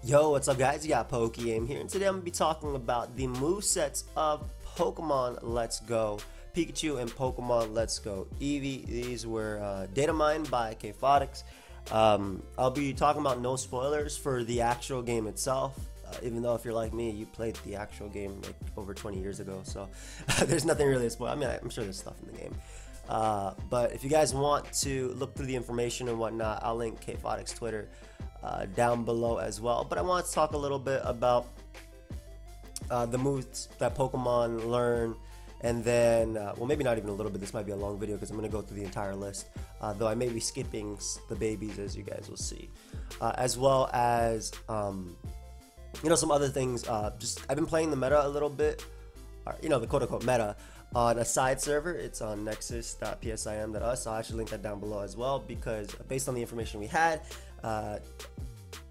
Yo, what's up guys? You got PokeAim here, and today I'm going to be talking about the movesets of Pokemon Let's Go, Pikachu and Pokemon Let's Go Eevee. These were data mined by Kphotics. I'll be talking about no spoilers for the actual game itself, even though if you're like me, you played the actual game like over 20 years ago, so there's nothing really to spoil. I mean, I'm sure there's stuff in the game. But if you guys want to look through the information and whatnot, I'll link Kphotics Twitter down below as well. But I want to talk a little bit about the moves that Pokemon learn, and then well, maybe not even a little bit, this might be a long video because I'm going to go through the entire list, though I may be skipping the babies, as you guys will see, as well as you know, some other things. Just I've been playing the meta a little bit, or, you know, the quote-unquote meta on a side server. It's on nexus.psim.us. I'll actually link that down below as well, because based on the information we had,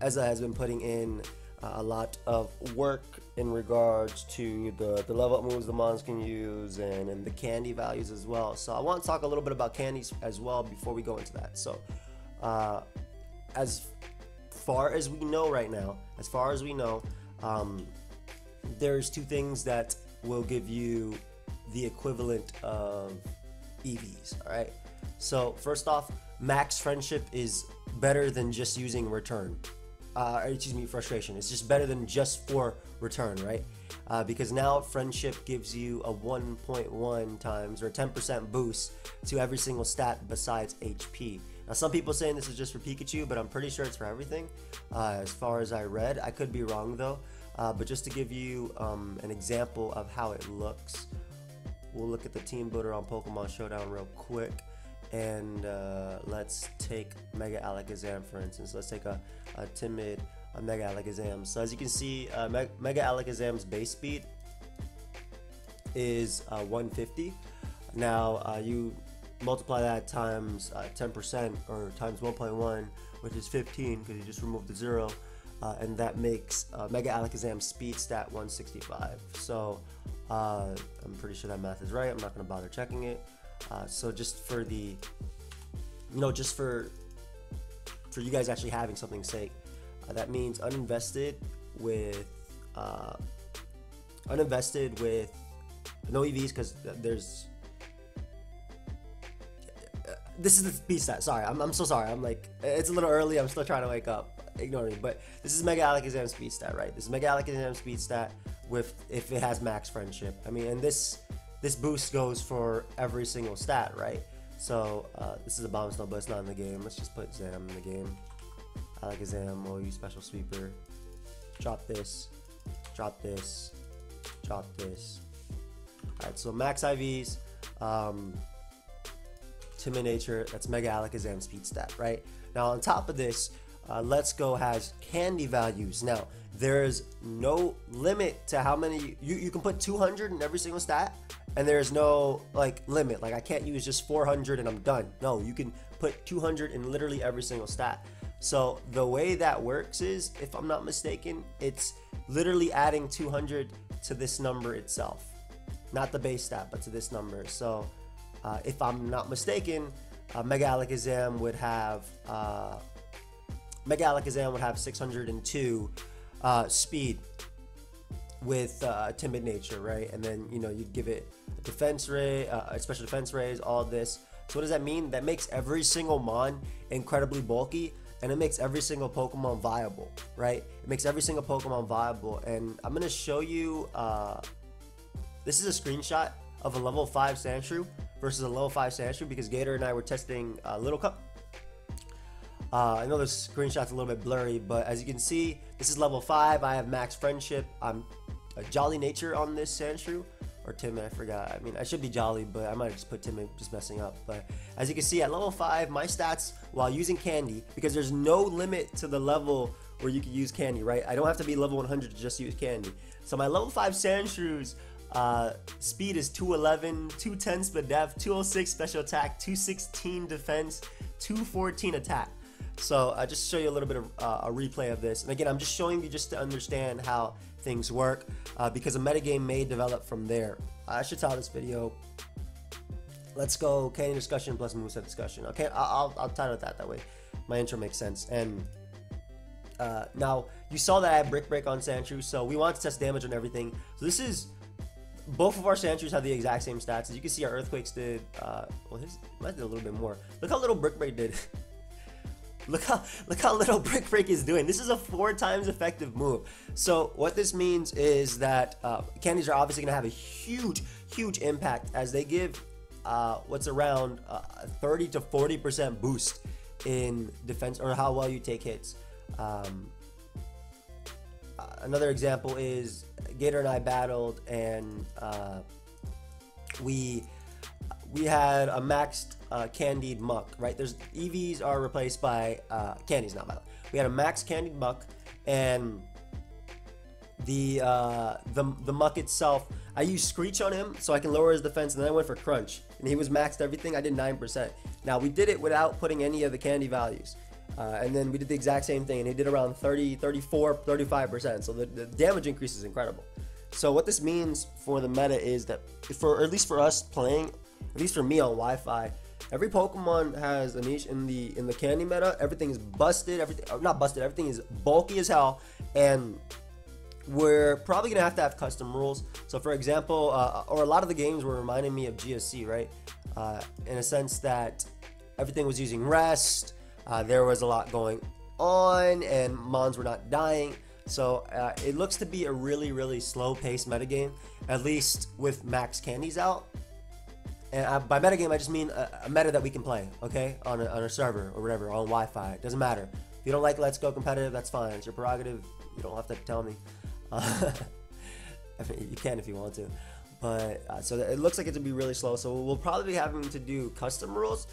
Ezza has been putting in a lot of work in regards to the level up moves the mons can use, and the candy values as well. So I want to talk a little bit about candies as well before we go into that. So as far as we know right now, there's two things that will give you the equivalent of EVs. Alright, so first off, max friendship is better than just using return, excuse me, frustration. It's just better than just for return, right? Because now friendship gives you a 1.1 times or a 10% boost to every single stat besides HP. Now some people saying this is just for Pikachu, but I'm pretty sure it's for everything, as far as I read. I could be wrong though, but just to give you an example of how it looks, we'll look at the team builder on Pokemon Showdown real quick, and let's take Mega Alakazam for instance. Let's take a timid Mega Alakazam. So as you can see, Mega Alakazam's base speed is 150. Now you multiply that times 10%, or times 1.1, which is 15 because you just removed the 0, and that makes Mega Alakazam's speed stat 165. So I'm pretty sure that math is right. I'm not going to bother checking it. So just for the, you know, just for you guys actually having something's sake, that means uninvested with no EVs, because there's this is the speed stat. Sorry, I'm so sorry. I'm like, it's a little early. I'm still trying to wake up. Ignore me. But this is Mega Alakazam speed stat, right? This is Mega Alakazam speed stat with if it has max friendship. I mean, and this boost goes for every single stat, right? So this is a bomb snow, but it's not in the game. Let's just put Zam in the game. Alakazam, we'll use special sweeper. Drop this. Drop this. Drop this. Alright, so max IVs. Timid nature, that's Mega Alakazam speed stat, right? Now on top of this, Let's Go has candy values. Now there's no limit to how many you can put 200 in every single stat, and there's no like limit. Like I can't use just 400 and I'm done. No, you can put 200 in literally every single stat. So the way that works is, if I'm not mistaken, it's literally adding 200 to this number itself, not the base stat, but to this number. So if I'm not mistaken, Mega Alakazam would have 602 speed with timid nature, right? And then, you know, you'd give it a defense ray, special defense rays, all this. So what does that mean? That makes every single mon incredibly bulky, and it makes every single Pokemon viable, right? It makes every single Pokemon viable. And I'm gonna show you, this is a screenshot of a level 5 Sandshrew versus a level 5 Sandshrew, because Gator and I were testing Little Cup. I know this screenshot's a little bit blurry, but as you can see, this is level 5. I have max friendship. I'm a jolly nature on this Sandshrew, or timid, I forgot. I mean, I should be jolly, but I might just put timid, just messing up. But as you can see, at level 5, my stats while using candy, because there's no limit to the level where you can use candy, right? I don't have to be level 100 to just use candy. So my level 5 Sandshrew's speed is 211, 210 speed def, 206 special attack, 216 defense, 214 attack. So just to show you a little bit of a replay of this, and again, I'm just showing you just to understand how things work, because a metagame may develop from there. I should title this video Let's Go candy discussion plus moveset discussion. Okay, I'll title it that way. My intro makes sense. And Now, you saw that I had Brick Break on Sandshrew, so we want to test damage on everything. So this is, both of our Sandshrews have the exact same stats. As you can see, our Earthquakes did, well, his might did a little bit more. Look how little Brick Break did. Look how little Brick Break is doing. This is a 4 times effective move. So what this means is that candies are obviously going to have a huge impact, as they give what's around 30 to 40% boost in defense, or how well you take hits. Another example is Gator and I battled, and we had a maxed Candied Muck, right? There's EVs are replaced by candies now, by the way. We had a maxed Candied Muck, and the Muck itself, I used Screech on him so I can lower his defense, and then I went for Crunch, and he was maxed everything. I did 9%. Now, we did it without putting any of the candy values. And then we did the exact same thing, and he did around 30, 34, 35%. So the damage increase is incredible. So what this means for the meta is that, or at least for us playing, at least for me on Wi-Fi, every Pokemon has a niche in the candy meta. Everything is busted. Not busted. Everything is bulky as hell, and we're probably gonna have to have custom rules. So for example, or a lot of the games were reminding me of GSC, right? In a sense that everything was using rest. There was a lot going on, and Mons were not dying. So it looks to be a really slow-paced metagame, at least with max candies out. And by metagame, I just mean a meta that we can play, okay, on a server or whatever, on Wi-Fi. It doesn't matter. If you don't like Let's Go competitive, that's fine. It's your prerogative. You don't have to tell me. I mean, you can if you want to. But so it looks like it to be really slow. So we'll probably be having to do custom rules.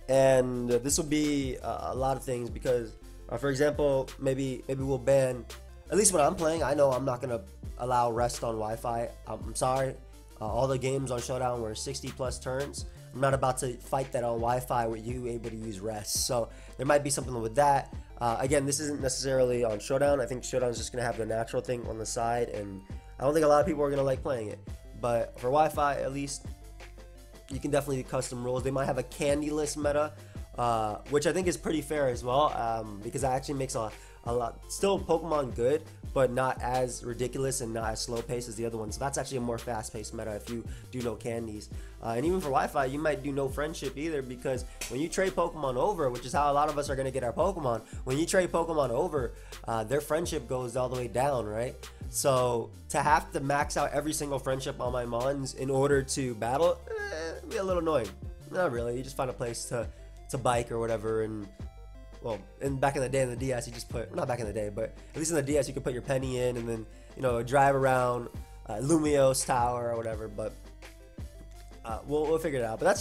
And this will be a lot of things because, for example, maybe we'll ban, at least when I'm playing, I know I'm not going to allow rest on Wi-Fi. I'm sorry. All the games on Showdown were 60 plus turns. I'm not about to fight that on Wi-Fi with you able to use rest. So there might be something with that. Again, this isn't necessarily on Showdown. I think Showdown is just going to have the natural thing on the side, and I don't think a lot of people are going to like playing it. But for Wi-Fi, at least, you can definitely do custom rules. They might have a candyless meta, which I think is pretty fair as well, because that actually makes a lot, still Pokemon good, but not as ridiculous and not as slow paced as the other one. So that's actually a more fast paced meta if you do no candies. And even for Wi-Fi, you might do no friendship either, because when you trade Pokemon over, which is how a lot of us are going to get our Pokemon, when you trade Pokemon over, their friendship goes all the way down, right? So to have to max out every single friendship on my Mons in order to battle, it'd be a little annoying. Not really. You just find a place to bike or whatever, and well, and back in the day in the DS, you just put, not back in the day, but at least in the DS, you could put your penny in and then, you know, drive around Lumiose Tower or whatever. But we'll figure it out. But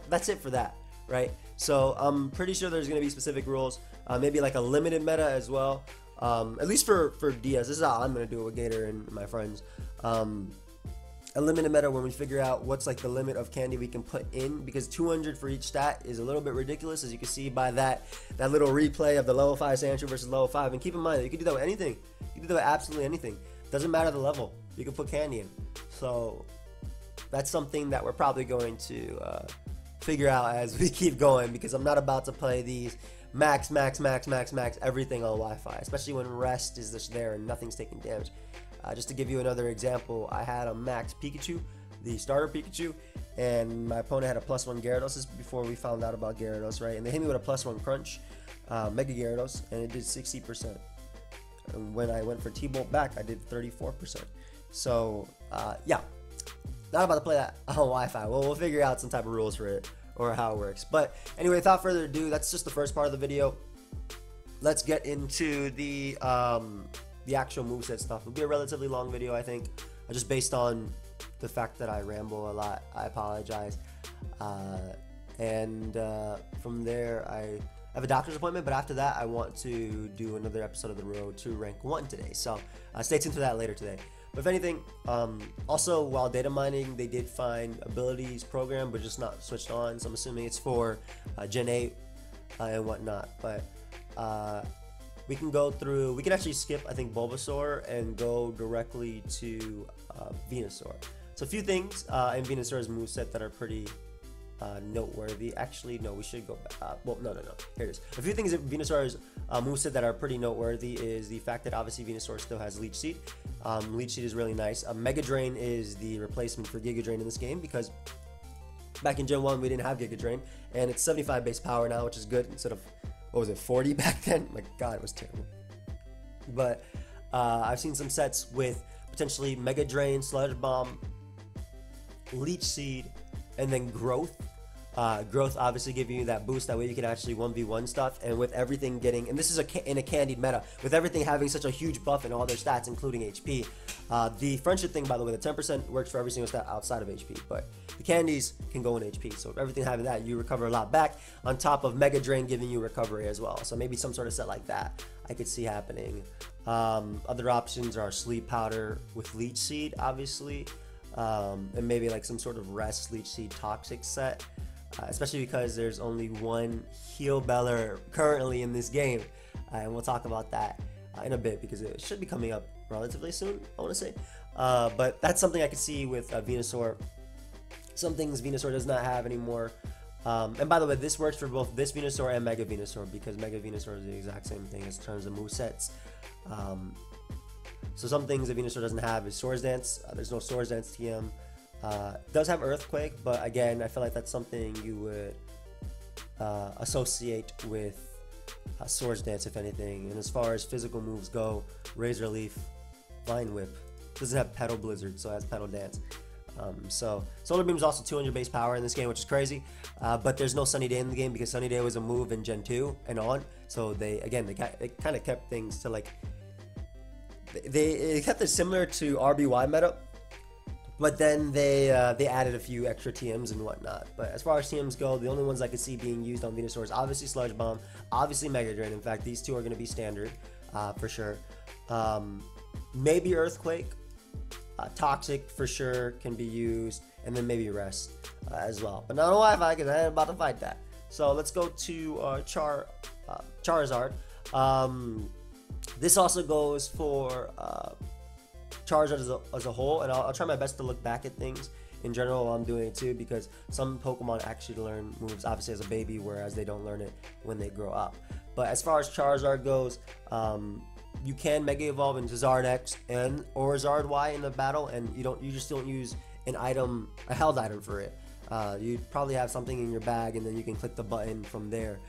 that's it for that, right? So I'm pretty sure there's going to be specific rules, maybe like a limited meta as well. At least for DS, this is how I'm going to do it with Gator and my friends. A limited meta when we figure out what's like the limit of candy we can put in, because 200 for each stat is a little bit ridiculous, as you can see by that little replay of the level 5 Sandshrew versus level 5. And keep in mind that you can do that with anything. You can do that with absolutely anything. Doesn't matter the level. You can put candy in. So that's something that we're probably going to figure out as we keep going, because I'm not about to play these max everything on Wi-Fi, especially when rest is just there and nothing's taking damage. Just to give you another example, I had a max Pikachu, the starter Pikachu, and my opponent had a +1 Gyarados. This is before we found out about Gyarados, right? And they hit me with a +1 Crunch, Mega Gyarados, and it did 60%. And when I went for T-Bolt back, I did 34%. So, yeah, not about to play that on Wi-Fi. Well, we'll figure out some type of rules for it, or how it works. But anyway, without further ado, that's just the first part of the video. Let's get into the actual moveset stuff. It'll be a relatively long video, I think, just based on the fact that I ramble a lot. I apologize. And from there, I have a doctor's appointment, but after that, I want to do another episode of the Road to Rank 1 today. So stay tuned for that later today. But if anything, also while data mining, they did find abilities program, but just not switched on. So I'm assuming it's for Gen 8 and whatnot. But we can go through, we can actually skip, I think, Bulbasaur and go directly to Venusaur. So a few things in Venusaur's moveset that are pretty noteworthy. Actually, no, we should go back. Well, no. Here it is. A few things that Venusaur's moveset that are pretty noteworthy is the fact that obviously Venusaur still has Leech Seed. Leech Seed is really nice. Mega Drain is the replacement for Giga Drain in this game because back in Gen 1 we didn't have Giga Drain, and it's 75 base power now, which is good instead of, what was it, 40 back then? My god, it was terrible. But I've seen some sets with potentially Mega Drain, Sludge Bomb, Leech Seed, and then Growth. Growth obviously giving you that boost, that way you can actually 1v1 stuff, and with everything getting, and this is in a candied meta, with everything having such a huge buff in all their stats including HP. The friendship thing, by the way, the 10% works for every single stat outside of HP, but the candies can go in HP, so everything having that, you recover a lot back, on top of Mega Drain giving you recovery as well. So maybe some sort of set like that I could see happening. Other options are Sleep Powder with Leech Seed obviously, and maybe like some sort of Rest Leech Seed Toxic set. Especially because there's only one Heal Beller currently in this game, and we'll talk about that in a bit because it should be coming up relatively soon, I want to say. But that's something I could see with Venusaur. Some things Venusaur does not have anymore. And by the way, this works for both this Venusaur and Mega Venusaur because Mega Venusaur is the exact same thing in terms of movesets. So some things that Venusaur doesn't have is Swords Dance. There's no Swords Dance TM. Does have Earthquake, but again, I feel like that's something you would associate with Swords Dance, if anything. And as far as physical moves go, Razor Leaf, Vine Whip. Doesn't have Petal Blizzard, so it has Petal Dance. So Solar Beam is also 200 base power in this game, which is crazy. But there's no Sunny Day in the game because Sunny Day was a move in Gen 2 and on. So they kind of kept things to like, they kept it similar to RBY meta. But then they added a few extra TMs and whatnot. But as far as TMs go, the only ones I could see being used on Venusaur is obviously Sludge Bomb, obviously Mega Drain. In fact, these two are going to be standard for sure. Maybe Earthquake, Toxic for sure can be used, and then maybe Rest as well. But not a Wi-Fi because I ain't about to fight that. So let's go to Charizard. This also goes for Charizard as a whole, and I'll try my best to look back at things in general while I'm doing it too, because some Pokemon actually learn moves obviously as a baby, whereas they don't learn it when they grow up. But as far as Charizard goes, you can Mega Evolve into Zard X or Zard Y in the battle, and you just don't use an item, a held item for it. You probably have something in your bag, and then you can click the button from there.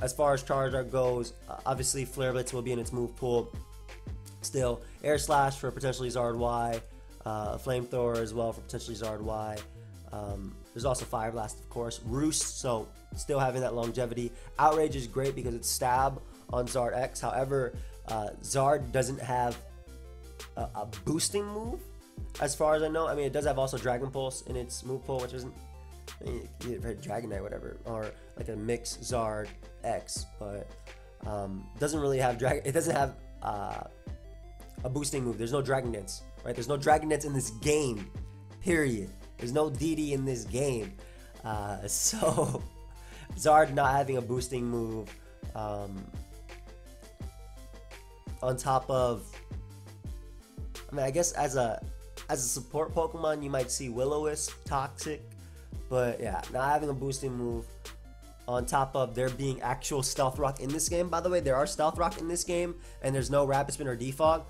As far as Charizard goes, obviously Flare Blitz will be in its move pool. Still, Air Slash for potentially Zard Y, Flamethrower as well for potentially Zard Y. There's also Fire Blast, of course. Roost, so still having that longevity. Outrage is great because it's Stab on Zard X. However, Zard doesn't have a boosting move, as far as I know. I mean, it does have also Dragon Pulse in its move pool, which isn't, I mean, you have Dragonite, whatever, or like a mix Zard X, but doesn't really have it doesn't have a boosting move. There's no Dragon Dance, right? There's no Dragon Dance in this game, period. There's no DD in this game. So Zard not having a boosting move, on top of, I mean, I guess as a support Pokemon, you might see Will-O-Wisp, Toxic, but yeah, not having a boosting move, on top of there being actual Stealth Rock in this game. By the way, there are Stealth Rock in this game, and there's no Rapid Spin or Defog.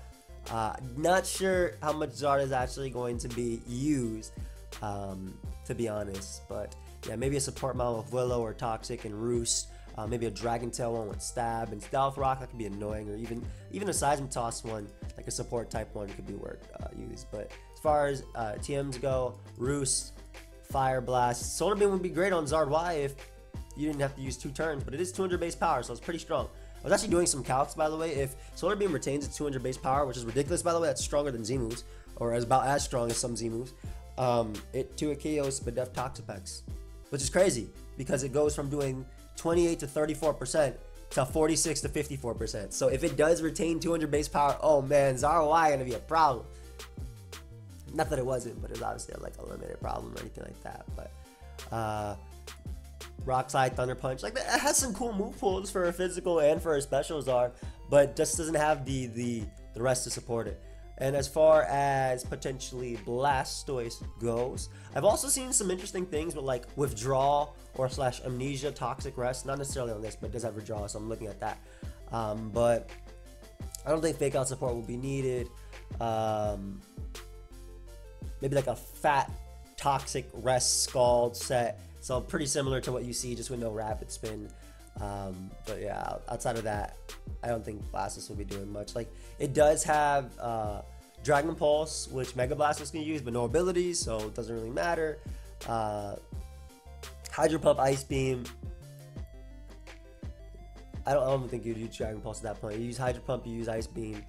Not sure how much Zard is actually going to be used, to be honest, but yeah, maybe a support model with Willow or Toxic and Roost. Maybe a Dragon Tail one with Stab and Stealth Rock, that could be annoying, or even a Seismitoss one, like a support type one, could be used. But as far as TMs go, Roost, Fire Blast, Solar Beam would be great on Zard Y if you didn't have to use 2 turns, but it is 200 base power, so it's pretty strong. I was actually doing some calcs, by the way. If Solar Beam retains its 200 base power, which is ridiculous, by the way, that's stronger than Z moves, or about as strong as some Z moves. It KOs Spadef Toxapex, which is crazy because it goes from doing 28 to 34% to 46 to 54%. So if it does retain 200 base power, oh man, Zard Y gonna be a problem. Not that it wasn't, but it was obviously like a limited problem or anything like that. But Rock Slide, Thunder Punch, like that has some cool move pools for a physical and for a special Zard, but just doesn't have the rest to support it. And as far as potentially Blastoise goes, I've also seen some interesting things with like withdrawal or / amnesia, toxic rest. Not necessarily on this, but it does have withdrawal, so I'm looking at that. But I don't think fake out support will be needed. Maybe like a fat toxic rest scald set. So pretty similar to what you see, just with no rapid spin. But yeah, outside of that, I don't think Blastoise will be doing much. Like, it does have Dragon Pulse, which Mega Blastoise can use, but no abilities, so it doesn't really matter. Hydro Pump, Ice Beam. I don't think you'd use Dragon Pulse at that point. You use Hydro Pump, you use Ice Beam,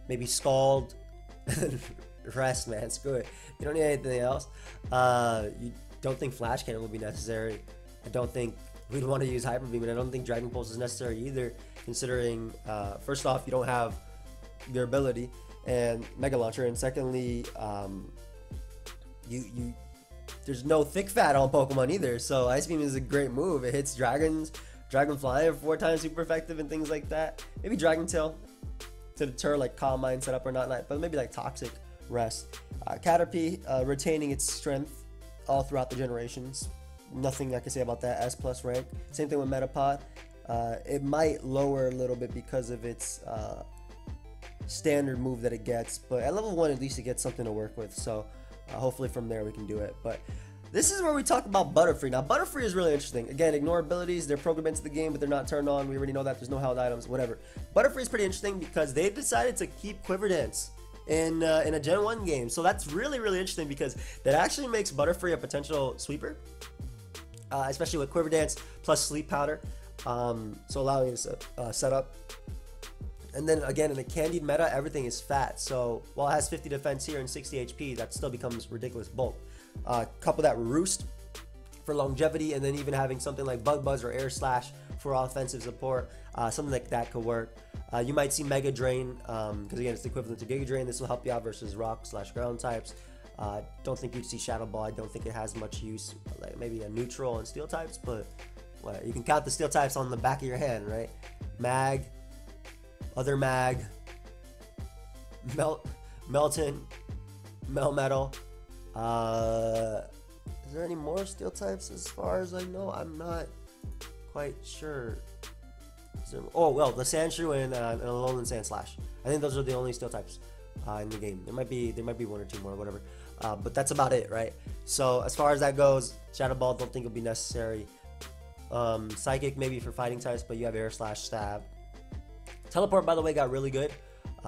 maybe Scald, rest, man. Screw it. You don't need anything else. You don't think Flash Cannon will be necessary. I don't think we'd want to use Hyper Beam, and I don't think Dragon Pulse is necessary either, considering first off, you don't have your ability and Mega Launcher, and secondly, there's no thick fat on Pokemon either. So Ice Beam is a great move. It hits dragons, Dragonfly 4 times super effective and things like that. Maybe Dragon Tail to deter like Calm Mind setup or not, but maybe like Toxic Rest. Caterpie retaining its strength all throughout the generations. Nothing I can say about that. S+ rank. Same thing with Metapod. It might lower a little bit because of its standard move that it gets, but at level 1 at least it gets something to work with. So hopefully from there we can do it. But this is where we talk about Butterfree. Now Butterfree is really interesting. Again, ignore abilities. They're programmed into the game, but they're not turned on. We already know that. There's no held items, whatever. Butterfree is pretty interesting because they've decided to keep Quiver Dance in a Gen 1 game. So that's really, really interesting because that actually makes Butterfree a potential sweeper, especially with Quiver Dance plus Sleep Powder. So allowing it to set up. And then again, in the Candied meta, everything is fat. So while it has 50 defense here and 60 HP, that still becomes ridiculous bulk. Couple that Roost for longevity, and then even having something like Bug Buzz or Air Slash for offensive support. Something like that could work. You might see Mega Drain, because again, it's the equivalent to Giga Drain. This will help you out versus rock / ground types. Don't think you'd see Shadow Ball. I don't think it has much use, like maybe a neutral and steel types, but well, you can count the steel types on the back of your hand, right? Mag, other Mag, Melton, Melmetal. Is there any more steel types as far as I know? I'm not quite sure. Oh well, the Sandshrew and Alolan Sandslash. I think those are the only steel types in the game. There might be 1 or 2 more, whatever. But that's about it, right? So as far as that goes, Shadow Ball don't think it'll be necessary. Psychic maybe for fighting types, but you have Air Slash, Stab. Teleport, by the way, got really good.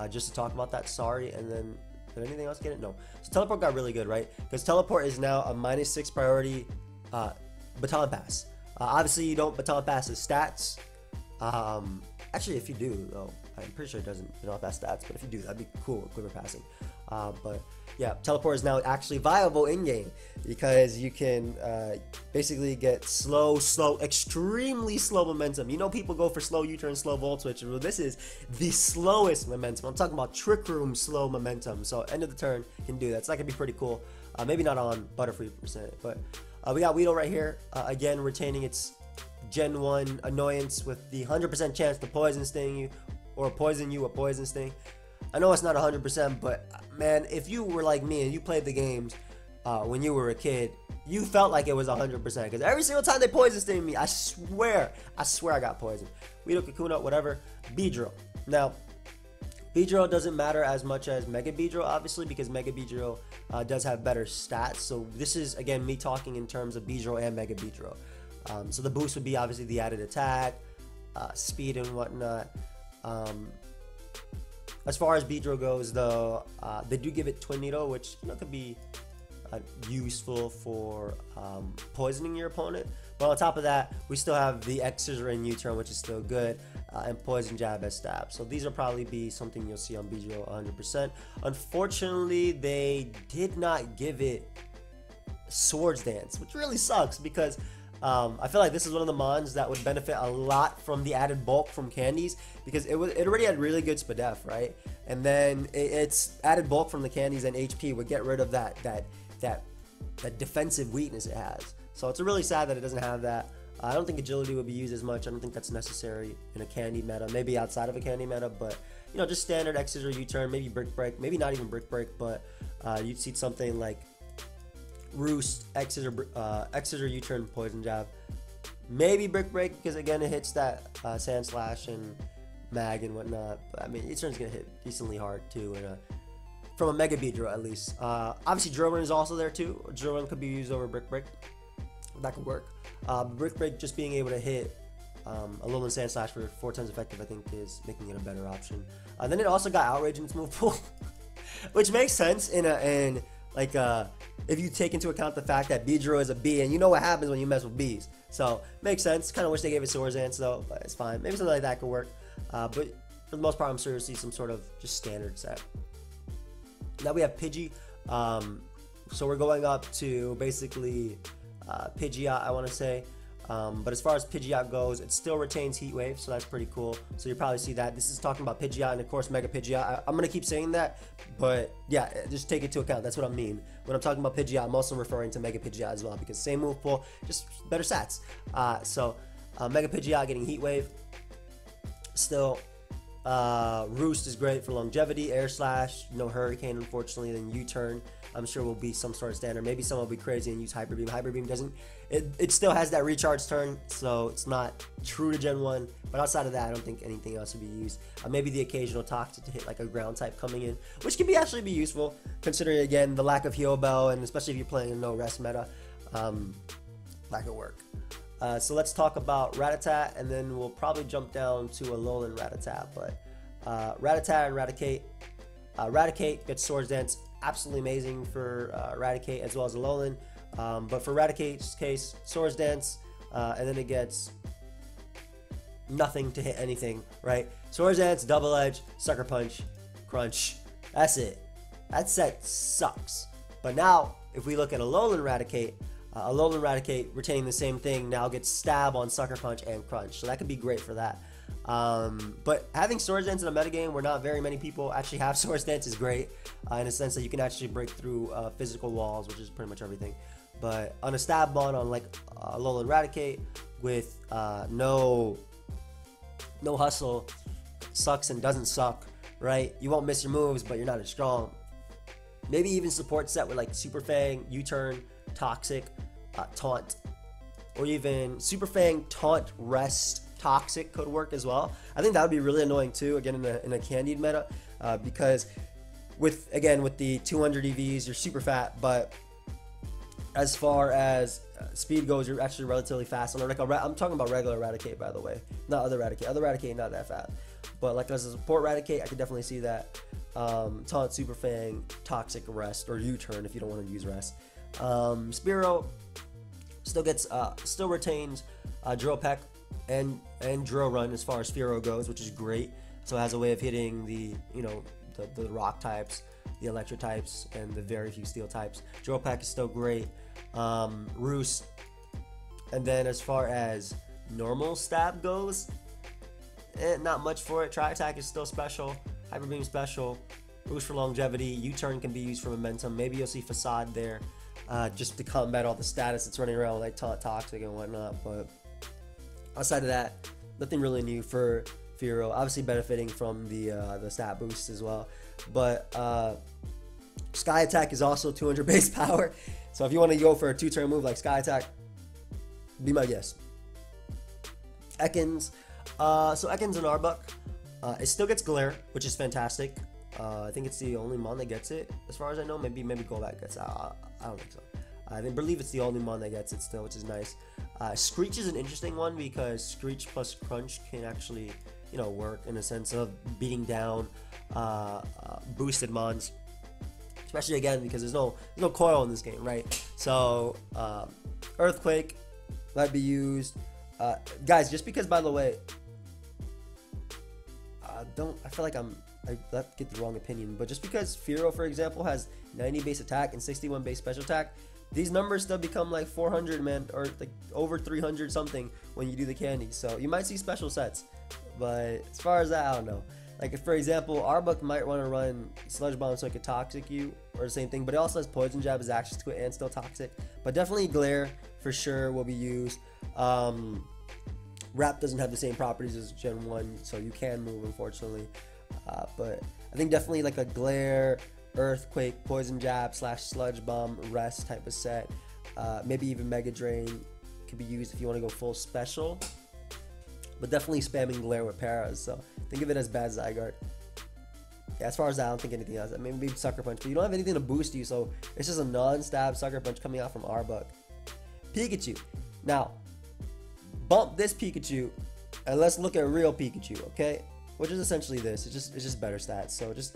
Just to talk about that, sorry. And then did anything else get it? No. So Teleport got really good, right? Because Teleport is now a -6 priority Baton Pass. Obviously, you don't Baton Pass his stats. Actually, if you do, though, I'm pretty sure it doesn't Baton Pass stats, but if you do, that'd be cool with Quiver Passing. But yeah, Teleport is now actually viable in-game because you can basically get slow, extremely slow momentum. You know, people go for slow U-turn, slow Volt Switch. Well, this is the slowest momentum. I'm talking about Trick Room slow momentum. So end of the turn can do that. So that could be pretty cool. Maybe not on Butterfree %, but we got Wheedle right here. Again, retaining its Gen 1 annoyance with the 100% chance to Poison Sting you or poison you with Poison Sting. I know it's not 100%, but man, if you were like me and you played the games when you were a kid, you felt like it was 100% because every single time they Poison Sting me, I swear I got poisoned. Weedle, Kakuna, whatever. Beedrill. Now, Beedrill doesn't matter as much as Mega Beedrill, obviously, because Mega Beedrill does have better stats. So this is, again, me talking in terms of Beedrill and Mega Beedrill. So the boost would be obviously the added attack, speed and whatnot. As far as Beedrill goes, though, they do give it Twin Needle, which could be useful for poisoning your opponent. But on top of that, we still have the X-Scissor and U-Turn, which is still good, and Poison Jab as Stab. So these will probably be something you'll see on Beedrill 100%. Unfortunately, they did not give it Swords Dance, which really sucks because I feel like this is one of the mons that would benefit a lot from the added bulk from candies because it already had really good SPDEF, right? And then its added bulk from the candies and HP would get rid of that defensive weakness it has. So it's really sad that it doesn't have that. I don't think agility would be used as much. I don't think that's necessary in a candy meta. Maybe outside of a candy meta, but you know, just standard X scissor U-turn, maybe Brick Break, maybe not even Brick Break, but you'd see something like Roost, X scissor U-turn, Poison Jab, maybe Brick Break, because again it hits that Sandslash and Mag and whatnot. But I mean, U-turn's gonna hit decently hard too, and from a Mega Beedrill at least. Obviously Drill Run is also there too. Drill Run could be used over Brick Break. That could work. Brick Break just being able to hit Alolan Sandslash for 4 times effective, I think, is making it a better option. Then it also got Outrage in its move pool, which makes sense if you take into account the fact that Beedrill is a bee, and you know what happens when you mess with bees. So makes sense. Kind of wish they gave it Swords Dance though, but it's fine. Maybe something like that could work. But for the most part, I'm sure you'll see some sort of just standard set. Now we have Pidgey. So we're going up to basically Pidgeot, I want to say. But as far as Pidgeot goes, it still retains Heat Wave, so that's pretty cool. So you'll probably see that. This is talking about Pidgeot and, of course, Mega Pidgeot. I'm going to keep saying that, but yeah, just take it into account. That's what I mean. When I'm talking about Pidgeot, I'm also referring to Mega Pidgeot as well, because same move pool, just better stats. Mega Pidgeot getting Heat Wave. Still, Roost is great for longevity. Air Slash, no Hurricane, unfortunately. Then U-turn, I'm sure will be some sort of standard. Maybe someone will be crazy and use Hyper Beam. Hyper Beam doesn't. It still has that recharge turn, so it's not true to Gen 1. But outside of that, I don't think anything else would be used. Maybe the occasional Toxic to hit like a ground type coming in, which can actually be useful, considering again the lack of Heal Bell, and especially if you're playing a no rest meta. That could work. So let's talk about Ratatat, and then we'll probably jump down to Alolan Ratatat. But Ratatat and Raticate. Raticate gets Swords Dance, absolutely amazing for Raticate as well as Alolan. But for Raticate's case, Swords Dance, and then it gets nothing to hit anything, right? Swords Dance, Double Edge, Sucker Punch, Crunch. That's it. That set sucks. But now, if we look at Alolan Raticate retaining the same thing now gets Stab on Sucker Punch and Crunch. So that could be great for that. But having Swords Dance in a metagame where not very many people actually have Swords Dance is great, in a sense that you can actually break through physical walls, which is pretty much everything. But on a Stab Bond on like Alolan Raticate with no hustle, sucks and doesn't suck, right? You won't miss your moves, but you're not as strong. Maybe even support set with like Super Fang, U-turn, Toxic, Taunt, or even Super Fang, Taunt, Rest, Toxic could work as well. I think that would be really annoying too, again in a Candied meta, because with the 200 EVs, you're super fat, but as far as speed goes, you're actually relatively fast. I'm talking about regular Raticate, by the way, not other Raticate. Other Raticate not that fast, but like as a support Raticate, I could definitely see that. Taunt, Super Fang, Toxic, Rest, or U-turn if you don't want to use Rest. Spearow still retains Drill Peck and Drill Run as far as Spearow goes, which is great. So it has a way of hitting the rock types, the electric types, and the very few steel types. Drill Peck is still great. Roost, and then as far as normal Stab goes, not much for it. Tri Attack is still special. Hyper Beam special. Roost for longevity. U-turn can be used for momentum. Maybe you'll see Facade there, just to combat all the status that's running around like Taunt, Toxic, and whatnot. But outside of that, nothing really new for Fearow. Obviously benefiting from the stat boost as well. But Sky Attack is also 200 base power. So if you want to go for a 2-turn move like Sky Attack, be my guest. Ekans. So Ekans and Arbok. It still gets Glare, which is fantastic. I think it's the only mon that gets it, as far as I know. Maybe Golduck gets it. I don't think so. I believe it's the only mon that gets it still, which is nice. Screech is an interesting one because Screech plus Crunch can actually, work in a sense of beating down boosted mons. Especially again because there's no coil in this game, right? So Earthquake might be used. Guys, just because, by the way, I feel like I get the wrong opinion, but just because Fearow, for example, has 90 base attack and 61 base special attack, these numbers still become like 400, man, or like over 300 something when you do the candy. So you might see special sets, but as far as that, I don't know. Like if, for example, Arbok might want to run Sludge Bomb so it could Toxic you, or the same thing, but it also has Poison Jab as access to it and still Toxic. But definitely Glare for sure will be used. Wrap doesn't have the same properties as Gen 1, so you can move, unfortunately. But I think definitely like a Glare, Earthquake, Poison Jab / Sludge Bomb, Rest type of set. Maybe even Mega Drain could be used if you want to go full special. But definitely spamming Glare with Paras. So think of it as bad Zygarde. Yeah, as far as that, I don't think anything else. I mean, maybe Sucker Punch, but you don't have anything to boost you, so it's just a non-stab Sucker Punch coming out from Arbok. Pikachu. Now, bump this Pikachu, and let's look at real Pikachu, okay? Which is essentially this. It's just better stats. So just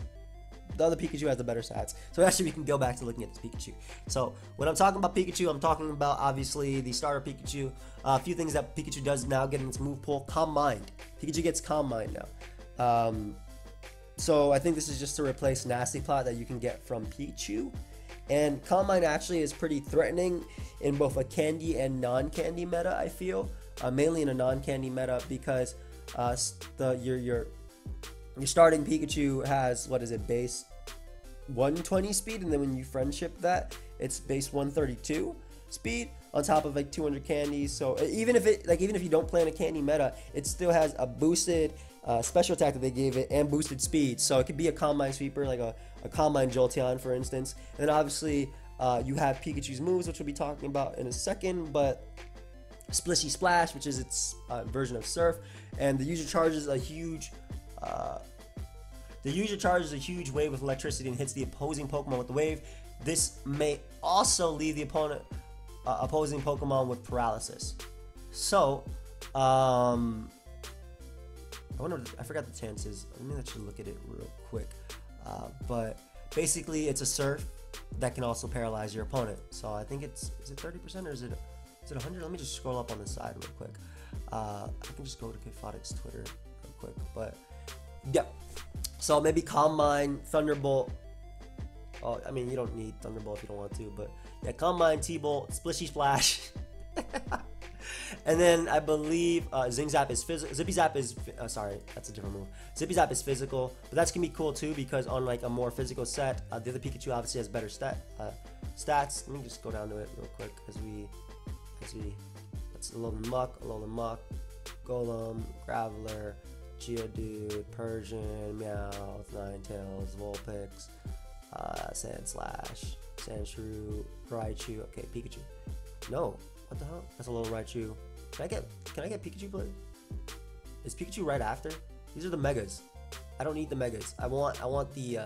the other Pikachu has the better stats. So actually, we can go back to looking at this Pikachu. So when I'm talking about Pikachu, I'm talking about obviously the starter Pikachu. A few things that Pikachu does now get in its move pool. Calm Mind. Pikachu gets Calm Mind now. So I think this is just to replace Nasty Plot that you can get from Pikachu. And Calm Mind actually is pretty threatening in both a candy and non-candy meta, I feel. Mainly in a non-candy meta because your starting Pikachu has, what is it, base 120 speed, and then when you friendship that, it's base 132 speed on top of like 200 candies. So even if you don't play in a candy meta, it still has a boosted special attack that they gave it and boosted speed. So it could be a Calm Mind sweeper, like a Calm Mind Jolteon, for instance. And then obviously you have Pikachu's moves, which we'll be talking about in a second, but Splishy Splash, which is its version of Surf, and the user charges a huge wave with electricity and hits the opposing Pokemon with the wave. This may also leave the opposing Pokemon with paralysis. So, I forgot the chances. Let me actually look at it real quick. But basically, it's a Surf that can also paralyze your opponent. So I think is it 30% or is it 100? Let me just scroll up on the side real quick. I can just go to Kfotic's Twitter real quick. But yeah, so maybe Calm Mind, Thunderbolt. Oh, I mean, you don't need Thunderbolt if you don't want to, but yeah, Calm Mind, T-Bolt, Splishy Splash. And then I believe Zing Zap is physical. Zippy Zap is sorry, that's a different move. Zippy Zap is physical, but that's gonna be cool too because on like a more physical set, the other Pikachu obviously has better stats. Let me just go down to it real quick as we let's Alolan Muck, Golem, Graveler, Geodude, Persian, Meowth, Ninetales, Vulpix, Sandslash, Sandshrew, Raichu. Okay, Pikachu. No. What the hell? That's a little Raichu. Can I get Pikachu, please? Is Pikachu right after? These are the megas. I don't need the megas. I want the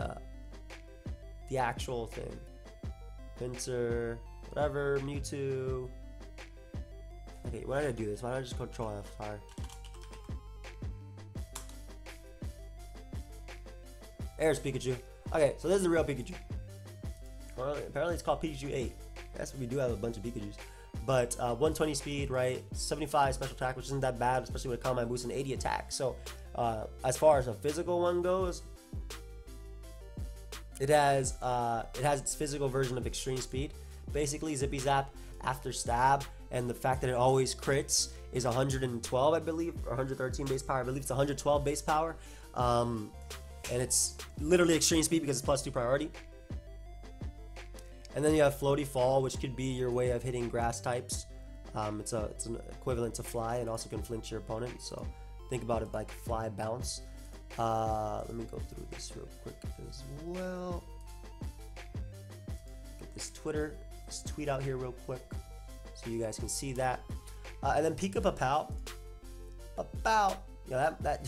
actual thing. Pinsir, whatever, Mewtwo. Okay, why did I do this? Why don't I just control F? Sorry. There's Pikachu. Okay, so this is the real Pikachu. Well, apparently it's called Pikachu 8. That's what we do have a bunch of Pikachus. But 120 speed, right? 75 special attack, which isn't that bad, especially with a Calm Mind boost and 80 attack. So as far as a physical one goes, it has its physical version of extreme speed. Basically, Zippy Zap after stab, and the fact that it always crits is 112, I believe, or 113 base power. I believe it's 112 base power, and it's literally extreme speed because it's +2 priority. And then you have Floaty Fall, which could be your way of hitting grass types. It's an equivalent to Fly and also can flinch your opponent. So think about it like Fly Bounce. Let me go through this real quick as well. Get this tweet out here real quick so you guys can see that. And then Pika-Papow. Yeah, that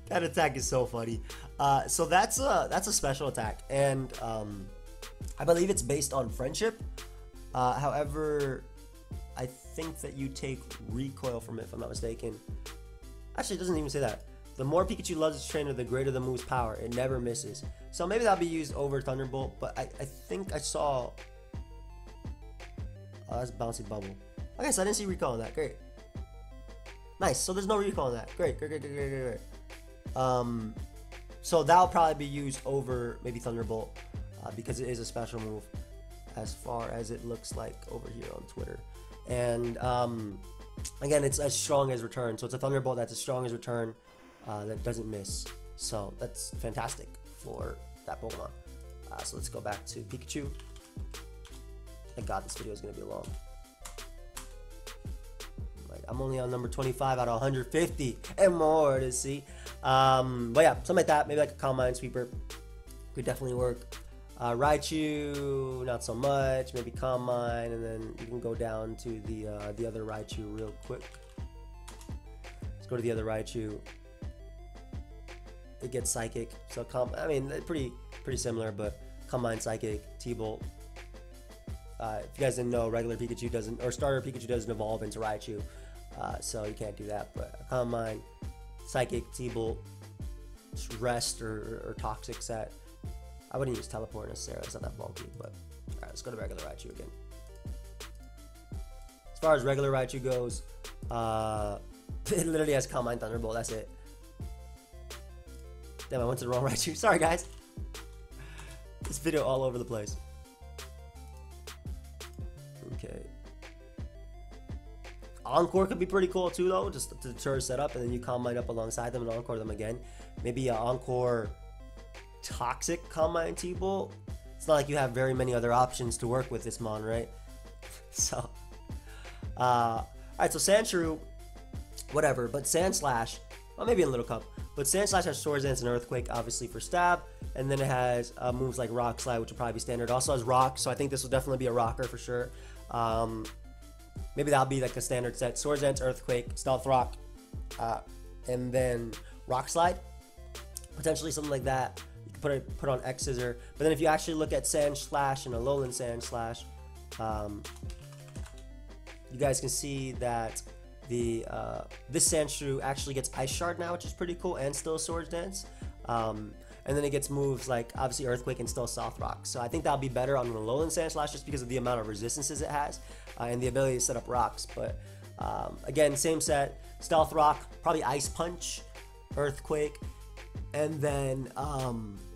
that attack is so funny. So that's a special attack, and I believe it's based on friendship. However, I think that you take recoil from it, if I'm not mistaken. Actually, it doesn't even say that. The more Pikachu loves its trainer, the greater the move's power. It never misses. So maybe that'll be used over Thunderbolt, but I think I saw... Oh, that's Bouncy Bubble. Okay, so I didn't see recoil on that. Great. Nice, so there's no recoil on that. Great. So that'll probably be used over maybe Thunderbolt because it is a special move as far as it looks like over here on Twitter. And again, it's as strong as return. So it's a Thunderbolt that's as strong as return that doesn't miss. So that's fantastic for that Pokemon. So let's go back to Pikachu. Thank God this video is going to be long. I'm only on number 25 out of 150 and more to see. But yeah, something like that. Maybe like a Calm Mind Sweeper could definitely work. Raichu, not so much. Maybe Calm Mind, and then you can go down to the other Raichu real quick. Let's go to the other Raichu. It gets Psychic, so I mean, pretty similar, but Calm Mind, Psychic, T-Bolt. If you guys didn't know, regular Pikachu doesn't, or starter Pikachu doesn't evolve into Raichu, so you can't do that. But Calm Mind, Psychic, T-Bolt, Rest or Toxic set. I wouldn't use Teleport necessarily, it's not that bulky, but alright, let's go to regular Raichu again. As far as regular Raichu goes, it literally has Calm Mind, Thunderbolt, that's it. Damn, I went to the wrong Raichu. Sorry, guys. This video all over the place. Okay. Encore could be pretty cool too, though, just to deter setup, and then you Calm Mind up alongside them and Encore them again. Maybe an Encore Toxic Calm Mind T-Bolt. It's not like you have very many other options to work with this mon, right? So, alright, so Sandshrew, whatever, but Sandslash, well, maybe a Little Cup, but Sandslash has Swords Dance and Earthquake, obviously for stab, and then it has moves like Rock Slide, which will probably be standard. It also has Rock, so I think this will definitely be a rocker for sure. Maybe that'll be like a standard set. Swords Dance, Earthquake, Stealth Rock, and then Rock Slide, potentially something like that. Put on X Scissor, but then if you actually look at Sandslash and Alolan Sandslash, you guys can see that the this Sandshrew actually gets Ice Shard now, which is pretty cool, and still Swords Dance, and then it gets moves like obviously Earthquake and still Soft Rock. So I think that'll be better on the Alolan Sandslash just because of the amount of resistances it has and the ability to set up rocks. But again, same set, Stealth Rock, probably Ice Punch, Earthquake, and then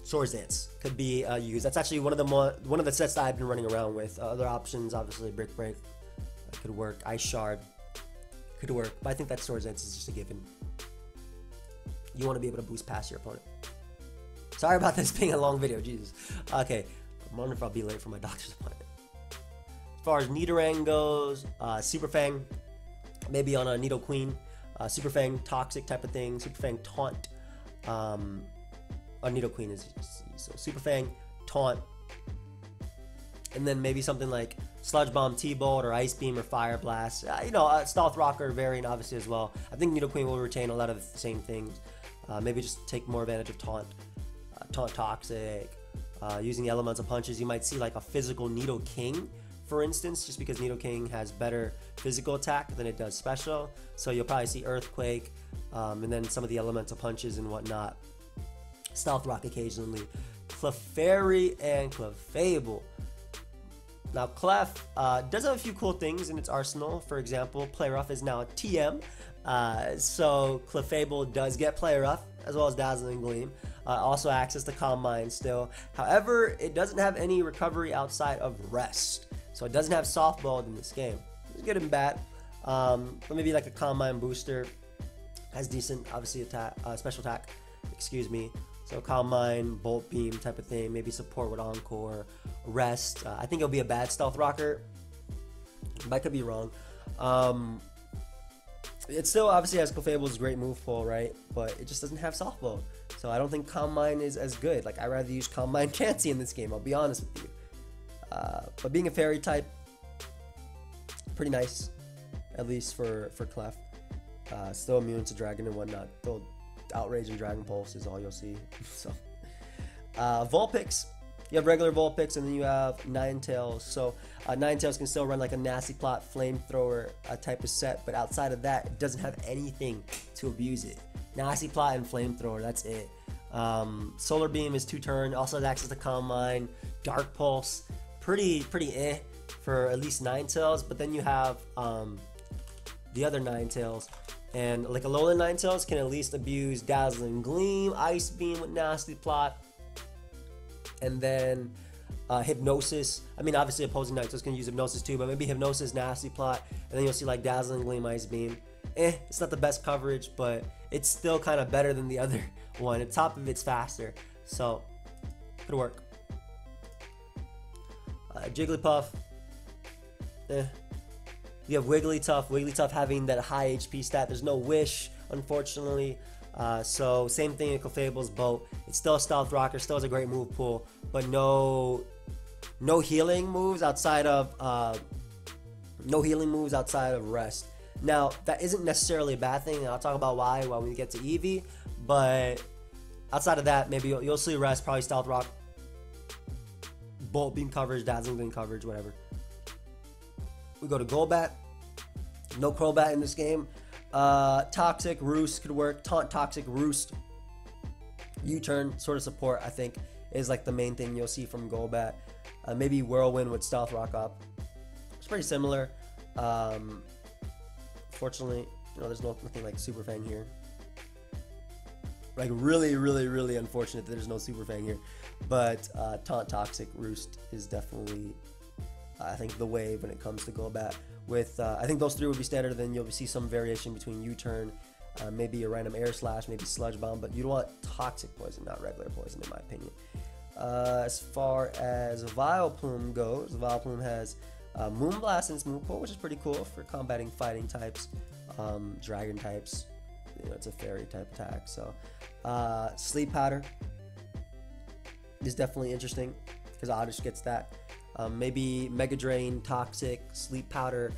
Swords Dance could be used. That's actually one of the sets that I've been running around with. Other options, obviously, Brick Break could work. Ice Shard could work, but I think that Swords Dance is just a given. You want to be able to boost past your opponent. Sorry about this being a long video, Jesus. Okay, I'm wondering if I'll be late for my doctor's appointment. As far as Nidoran goes, Super Fang, maybe on a Nidoqueen. Super Fang Toxic type of thing. Super Fang Taunt. Nidoqueen is so Super Fang, Taunt, and then maybe something like Sludge Bomb, T-Bolt, or Ice Beam, or Fire Blast. You know, Stealth Rocker variant obviously as well. I think Nidoqueen will retain a lot of the same things. Maybe just take more advantage of Taunt, Taunt Toxic, using the Elemental Punches. You might see like a physical Nidoking, for instance, just because Nidoking has better physical attack than it does special. So you'll probably see Earthquake, and then some of the Elemental Punches and whatnot. Stealth Rock occasionally. Clefairy and Clefable. Now Clef does have a few cool things in its arsenal. For example, Play Rough is now a TM, so Clefable does get Play Rough as well as Dazzling Gleam. Also access to Calm Mind still. However, it doesn't have any recovery outside of Rest, so it doesn't have Softball in this game. It's good and bad, but maybe like a Calm Mind booster has decent, obviously, attack, special attack. Excuse me. So Calm Mind, Bolt Beam type of thing, maybe support with Encore, Rest. I think it'll be a bad Stealth Rocker, but I could be wrong. It still obviously has Clefable's great move pool, right? But it just doesn't have Softball. So I don't think Calm Mind is as good. Like, I'd rather use Calm Mind Chansey in this game, I'll be honest with you. But being a Fairy type, pretty nice, at least for Clef. Still immune to Dragon and whatnot. Though Outrage and Dragon Pulse is all you'll see. So, Vulpix, you have regular Vulpix, and then you have Ninetales. So, Ninetales can still run like a Nasty Plot, Flamethrower type of set, but outside of that, it doesn't have anything to abuse it. Nasty Plot and Flamethrower, that's it. Solar Beam is 2-turn, also has access to Calm Mind. Dark Pulse, pretty eh for at least Ninetales, but then you have the other Ninetales. And like Alolan Ninetales can at least abuse Dazzling Gleam, Ice Beam with Nasty Plot, and then Hypnosis. I mean, obviously opposing Ninetales can use Hypnosis too, but maybe Hypnosis, Nasty Plot, and then you'll see like Dazzling Gleam, Ice Beam. It's not the best coverage, but it's still kind of better than the other one. On top of it's faster, so could work. Jigglypuff. You have Wigglytuff. Wigglytuff having that high HP stat. There's no Wish, unfortunately. So same thing in Clefable's boat. It's still a stealth rocker, still has a great move pool, but no healing moves outside of rest. Now that isn't necessarily a bad thing, and I'll talk about why when we get to Eevee. But outside of that, maybe you'll see rest, probably stealth rock, bolt beam coverage, dazzling beam coverage, whatever. We go to Golbat. No Crobat in this game. Toxic Roost could work. Taunt, Toxic, Roost, U-turn sort of support, I think, is like the main thing you'll see from Golbat. Maybe Whirlwind with Stealth Rock up. It's pretty similar. Fortunately, there's nothing like Super Fang here. Like really, really, really unfortunate that there's no Super Fang here. But Taunt, Toxic, Roost is definitely, I think, the wave when it comes to Golbat. With I think those three would be standard. Then you'll see some variation between U-turn, maybe a random Air Slash, maybe Sludge Bomb, but you don't want Toxic Poison, not regular poison, in my opinion. As far as Vileplume goes, Vileplume has Moonblast in its move pool, which is pretty cool for combating fighting types, dragon types. It's a fairy type attack. So Sleep Powder is definitely interesting because Oddish gets that. Maybe Mega Drain, Toxic, Sleep Powder,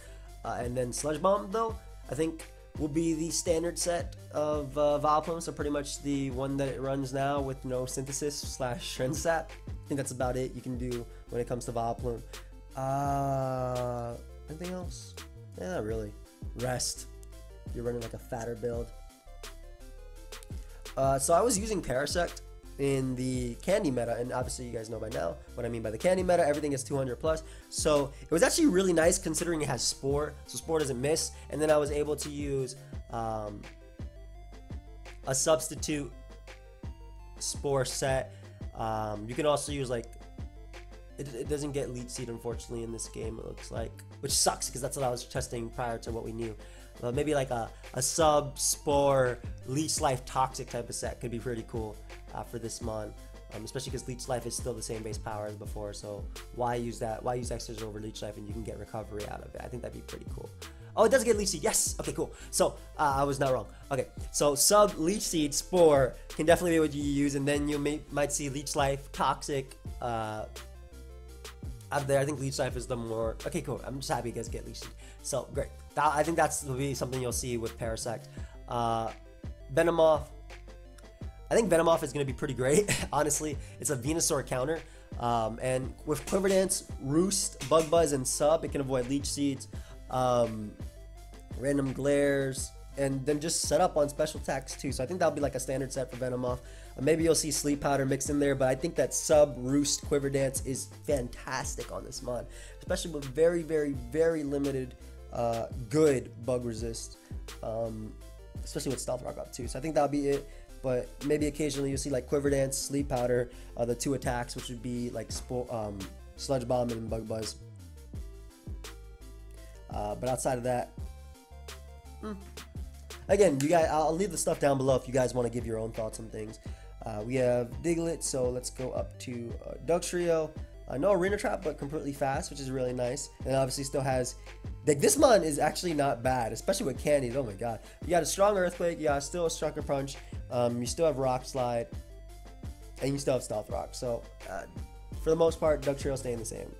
and then Sludge Bomb, though, I think will be the standard set of Vileplume. So pretty much the one that it runs now with no synthesis / Shrend Sap. I think that's about it you can do when it comes to Vileplume. Anything else? Yeah, not really. Rest. You're running like a fatter build. So I was using Parasect in the candy meta, and obviously you guys know by now what I mean by the candy meta. Everything is 200 plus, so it was actually really nice considering it has Spore, so Spore doesn't miss. And then I was able to use a substitute Spore set. You can also use like it doesn't get Leech Seed unfortunately in this game, it looks like, which sucks because that's what I was testing prior to what we knew. Maybe like a sub Spore Leech Life Toxic type of set could be pretty cool for this mon, especially because Leech Life is still the same base power as before. So why use that? Why use extras over Leech Life and you can get recovery out of it? I think that'd be pretty cool. Oh, it does get Leech Seed. Yes. Okay, cool. So I was not wrong. Okay, so sub Leech Seed Spore can definitely be what you use, and then you might see Leech Life Toxic out there. I think Leech Life is the more okay. Cool. I'm just happy you guys get Leech Seed. So great. I think that's will be something you'll see with Parasect. Venomoth. I think Venomoth is going to be pretty great. Honestly, it's a Venusaur counter. And with Quiver Dance, Roost, Bug Buzz, and Sub, it can avoid Leech Seeds, random glares, and then just set up on special attacks too. So I think that'll be like a standard set for Venomoth. Maybe you'll see Sleep Powder mixed in there, but I think that Sub, Roost, Quiver Dance is fantastic on this mod, especially with very, very, very limited good bug resist, especially with Stealth Rock up too. So I think that'll be it. But maybe occasionally you'll see like Quiver Dance, Sleep Powder, the two attacks, which would be like Sludge Bomb and Bug Buzz. But outside of that, again, you guys, I'll leave the stuff down below if you guys want to give your own thoughts on things. We have Diglett, so let's go up to Dugtrio. No Arena Trap, but completely fast, which is really nice. And obviously still has, like, this mon is actually not bad, especially with candies. Oh my god. You got a strong Earthquake, you got still a Sucker Punch, you still have Rock Slide, and you still have Stealth Rock. So for the most part, Dugtrio staying the same.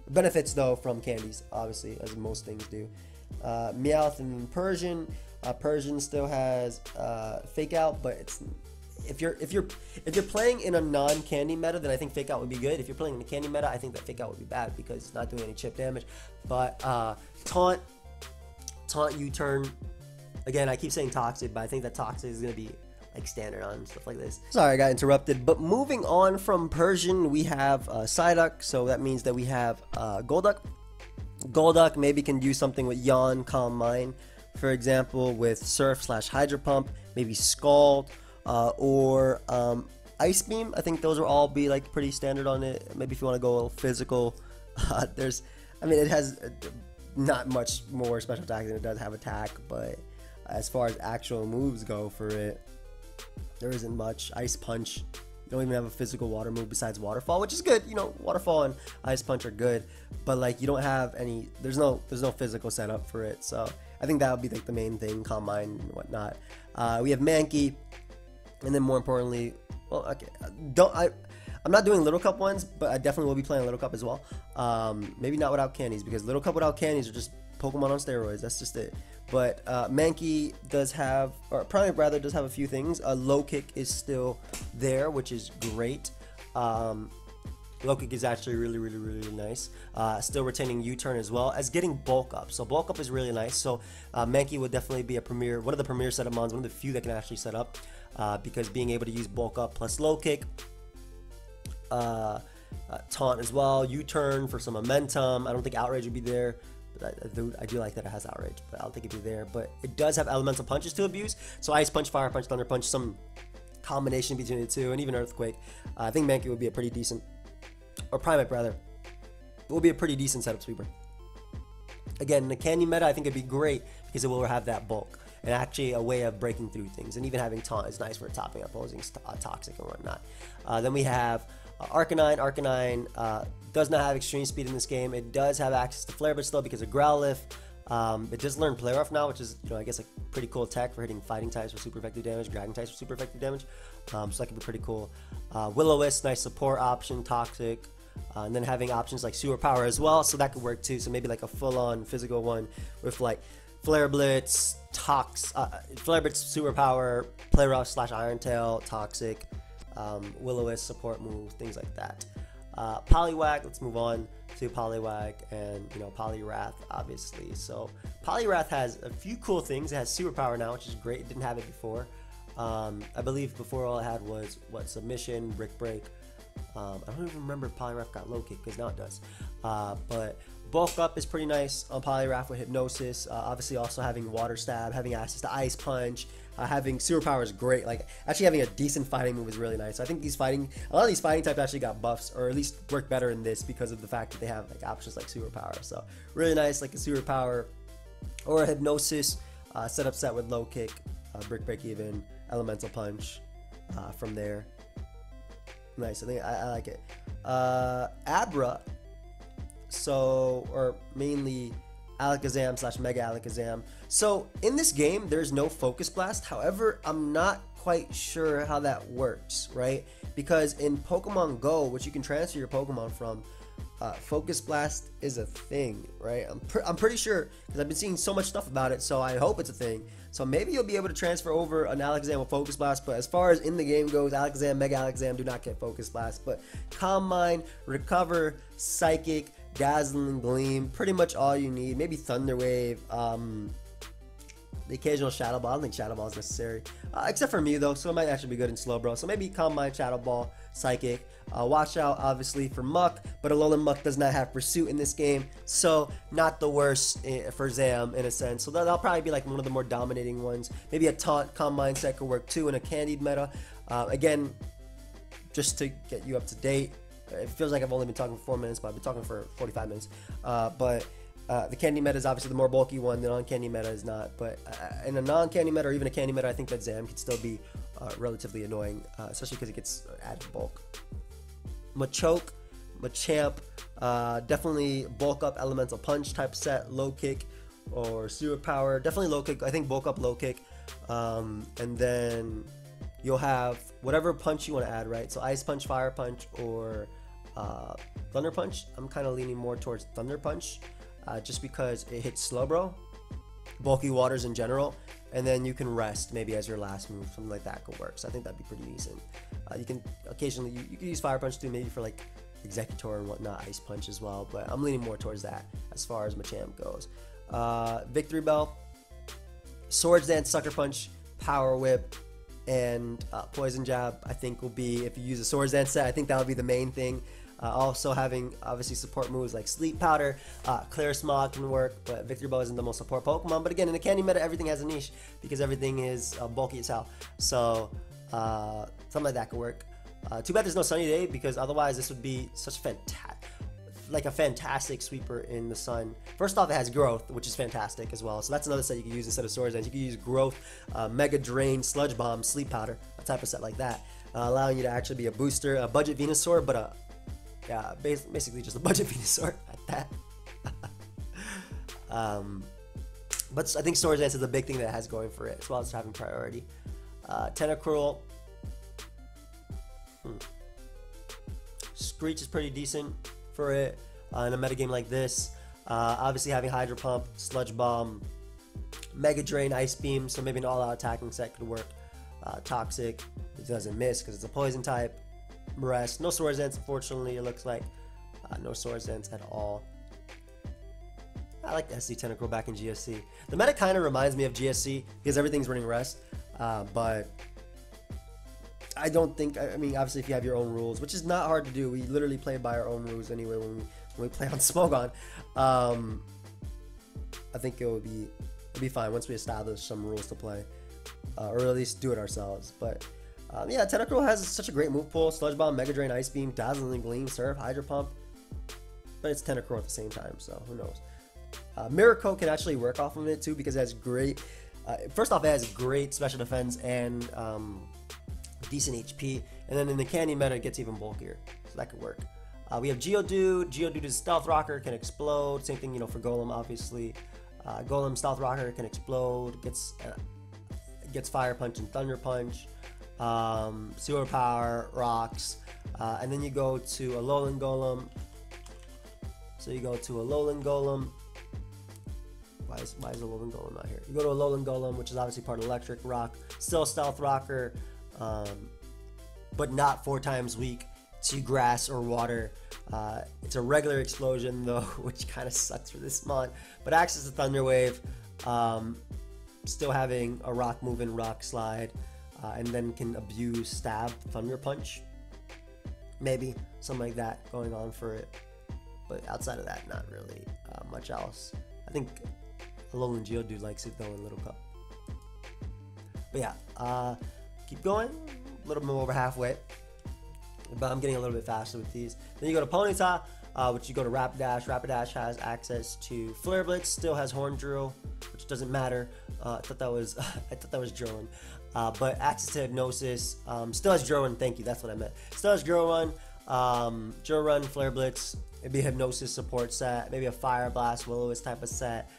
Benefits though from candies, obviously, as most things do. Meowth and Persian. Persian still has Fake Out, but it's if you're playing in a non-candy meta, then I think Fake Out would be good. If you're playing in a candy meta, I think that Fake Out would be bad because it's not doing any chip damage. But Taunt U-turn. Again, I keep saying Toxic, but I think that Toxic is gonna be like standard on stuff like this. Sorry, I got interrupted. But moving on from Persian, we have Psyduck, so that means that we have Golduck. Golduck maybe can do something with Yawn, Calm Mind, for example, with Surf / Hydro Pump, maybe Scald, or Ice Beam. I think those will all be like pretty standard on it. Maybe if you want to go a little physical, it has not much more special attack than it does have attack, but as far as actual moves go for it, there isn't much. Ice Punch, You don't even have a physical water move besides Waterfall, which is good. You know, Waterfall and Ice Punch are good, but like you don't have any. There's no physical setup for it. So I think that would be like the main thing, Calm Mind and whatnot. We have Mankey, and then more importantly, well, okay, I'm not doing Little Cup ones, but I definitely will be playing Little Cup as well. Maybe not without candies, because Little Cup without candies are just Pokemon on steroids. That's just it. But Mankey does have, or Primeape rather, does have a few things. Low Kick is still there, which is great. Low Kick is actually really nice. Still retaining U-Turn as well as getting Bulk Up. So Bulk Up is really nice. So Mankey would definitely be one of the premier setup mons, one of the few that can actually set up, because being able to use Bulk Up plus Low Kick, Taunt as well, U-Turn for some momentum. I don't think Outrage would be there. I do like that it has Outrage, but I don't think it'd be there. But it does have Elemental Punches to abuse, so Ice Punch, Fire Punch, Thunder Punch, some combination between the two, and even Earthquake. I think Mankey would be a pretty decent, or Primeape rather, will be a pretty decent setup sweeper. Again, in the Candy meta, I think it'd be great because it will have that bulk and actually a way of breaking through things, and even having Taunt is nice for topping up opposing Toxic and whatnot. Then we have Arcanine. Arcanine does not have extreme speed in this game. It does have access to Flare, but still because of Growlithe. It does learn Poliwrath now, which is, I guess a pretty cool tech for hitting fighting types for super effective damage, dragon types for super effective damage. So that could be pretty cool. Will-O-Wisp, nice support option, Toxic. And then having options like Sewer Power as well, so that could work too. So maybe like a full-on physical one with like Flare Blitz, Flare Blitz, Sewer Power, Poliwrath / Iron Tail, Toxic, Will-O-Wisp support moves, things like that. Poliwag, let's move on to Poliwag and Poliwrath, obviously. So Poliwrath has a few cool things. It has Sewer Power now, which is great. It didn't have it before. I believe before all it had was Submission, Brick Break. I don't even remember if Poliwrath got Low Kick, because now it does. But Bulk Up is pretty nice on Poliwrath with Hypnosis. Obviously also having Water Stab, having access to Ice Punch, having Sewer Power is great. Like actually having a decent fighting move is really nice. So I think a lot of these fighting types actually got buffs, or at least work better in this because of the fact that they have like options like Sewer Power. So really nice, like a Sewer Power or a Hypnosis setup set with Low Kick, Brick Break even, Elemental Punch from there. Nice, I think I like it. Abra, or mainly Alakazam / Mega Alakazam. So in this game, there's no Focus Blast. However, I'm not quite sure how that works, right? Because in Pokemon Go, which you can transfer your Pokemon from, Focus Blast is a thing, right? I'm pretty sure, because I've been seeing so much stuff about it, so I hope it's a thing. So maybe you'll be able to transfer over an Alakazam with Focus Blast, but as far as in the game goes, Alakazam, Mega Alakazam do not get Focus Blast. But Calm Mind, Recover, Psychic, Dazzling Gleam, pretty much all you need. Maybe Thunder Wave, the occasional Shadow Ball. I don't think Shadow Ball is necessary, except for me though, so it might actually be good in Slow Bro. So maybe Calm Mind, Shadow Ball, Psychic. Watch out obviously for Muck, but Alolan Muck does not have Pursuit in this game, so not the worst for Zam in a sense. So that'll probably be like one of the more dominating ones. Maybe a Taunt, Calm Mind set could work too in a Candied meta. Again, just to get you up to date, it feels like I've only been talking for 4 minutes, but I've been talking for 45 minutes. The Candy meta is obviously the more bulky one. The non-Candy meta is not. But in a non-Candy meta or even a Candy meta, I think that Zam could still be relatively annoying, especially because it gets added bulk. Machoke, Machamp, definitely Bulk Up, Elemental Punch type set, Low Kick or Sewer Power. Definitely Low Kick. I think Bulk Up, Low Kick. And then you'll have whatever punch you want to add, right? So Ice Punch, Fire Punch, or Thunder Punch. I'm kind of leaning more towards Thunder Punch. Just because it hits Slowbro, bulky waters in general, and then you can rest maybe as your last move, something like that could work. So I think that'd be pretty decent. You can occasionally you can use Fire Punch too, maybe for like Executor and whatnot, Ice Punch as well. But I'm leaning more towards that as far as Machamp goes. Victreebel, Swords Dance, Sucker Punch, Power Whip, and Poison Jab. I think will be, if you use a Swords Dance set, I think that would be the main thing. Also having obviously support moves like Sleep Powder, Clear Smog can work, but Victreebel isn't the most support Pokemon. But again, in the Candy meta, everything has a niche because everything is bulky as hell. So something like that could work. Too bad there's no Sunny Day, because otherwise this would be such a fantastic sweeper in the sun. First off, it has Growth, which is fantastic as well. So that's another set you can use instead of Swords Dance. You can use Growth, Mega Drain, Sludge Bomb, Sleep Powder, a type of set like that. allowing you to actually be a booster, a budget Venusaur, but yeah, basically just a budget Venusaur at that. But I think Swords Dance is a big thing that it has going for it, as well as having priority. Tentacruel. Screech is pretty decent for it in a metagame like this. Obviously having Hydro Pump, Sludge Bomb, Mega Drain, Ice Beam, so maybe an all-out attacking set could work. Toxic, it doesn't miss because it's a poison type. Rest, no Swords Dance unfortunately, it looks like. No Swords Dance at all. I like the SC Tentacruel back in GSC. The meta kind of reminds me of GSC because everything's running Rest, but I don't think, I mean, obviously if you have your own rules, which is not hard to do, we literally play by our own rules anyway when we play on Smogon. I think it'll be fine once we establish some rules to play, or at least do it ourselves. But yeah, Tentacruel has such a great move pool: Sludge Bomb, Mega Drain, Ice Beam, Dazzling Gleam, Surf, Hydro Pump. But it's Tentacruel at the same time, so who knows? Mirror Coat can actually work off of it too because it has great. First off, it has great special defense and decent HP, and then in the candy meta it gets even bulkier, so that could work. We have Geodude. Geodude is Stealth Rocker, can explode. Same thing, you know, for Golem, obviously. Golem Stealth Rocker can explode, gets Fire Punch and Thunder Punch, Sewer Power, Rocks, and then you go to a Alolan Golem. So you go to Alolan Golem. Why is Alolan Golem not here? You go to Alolan Golem, which is obviously part of Electric Rock, still Stealth Rocker, but not 4 times weak to grass or water. It's a regular explosion though, which kind of sucks for this mod, but acts as a Thunder Wave, still having a rock move and rock slide, and then can abuse Stab, Thunder Punch, maybe something like that going on for it. But outside of that, not really much else. I think Alolan Geodude likes it though in Little Cup. But yeah, keep going, a little bit over halfway. But I'm getting a little bit faster with these. Then you go to Ponyta, which you go to Rapidash. Rapidash has access to Flare Blitz, still has Horn Drill, which doesn't matter. I thought that was Drillin. But access to Hypnosis, still has Drill Run. Thank you, that's what I meant. Still has Drill Run, Flare Blitz. Maybe a Hypnosis support set, maybe a Fire Blast, Will-O-Wisp type of set.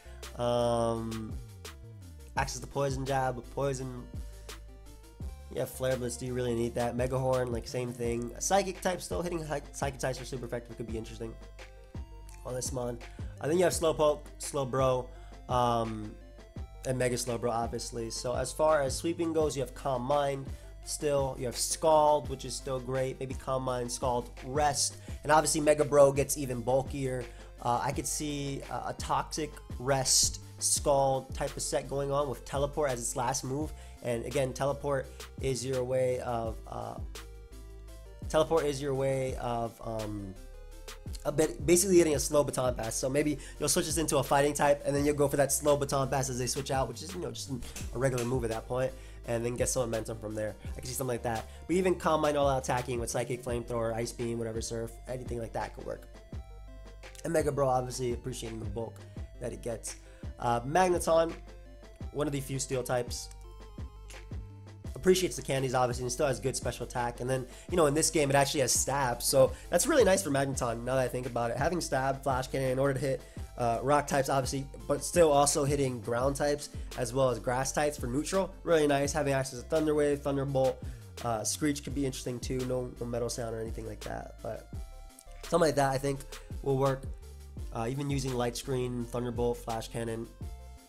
Access to Poison Jab, Poison. Yeah, Flare Blitz, do you really need that? Mega Horn, like same thing. Psychic type, still hitting Psychic types are super effective, could be interesting on this mod. Then you have Slowpoke, Slowbro, and Mega Slowbro, obviously. So as far as sweeping goes, you have Calm Mind. Still, you have Scald, which is still great. Maybe Calm Mind, Scald, Rest, and obviously Mega Bro gets even bulkier. I could see a Toxic, Rest, Scald type of set going on with Teleport as its last move. And again, Teleport is your way of basically getting a slow baton pass. So maybe you'll switch this into a fighting type, and then you'll go for that slow baton pass as they switch out, which is, you know, just a regular move at that point, and then get some momentum from there. I can see something like that. But even Calm Mind all out attacking with Psychic, Flamethrower, Ice Beam, whatever, Surf, anything like that could work. And Mega Bro, obviously appreciating the bulk that it gets. Magneton, one of the few steel types. Appreciates the candies, obviously, and still has good special attack. And then, you know, in this game, it actually has Stab. So that's really nice for Magneton, now that I think about it. Having Stab, Flash Cannon, in order to hit rock types, obviously, but still also hitting ground types as well as grass types for neutral. Really nice. Having access to Thunder Wave, Thunderbolt, Screech could be interesting too. No metal sound or anything like that. But something like that, I think, will work. Even using Light Screen, Thunderbolt, Flash Cannon,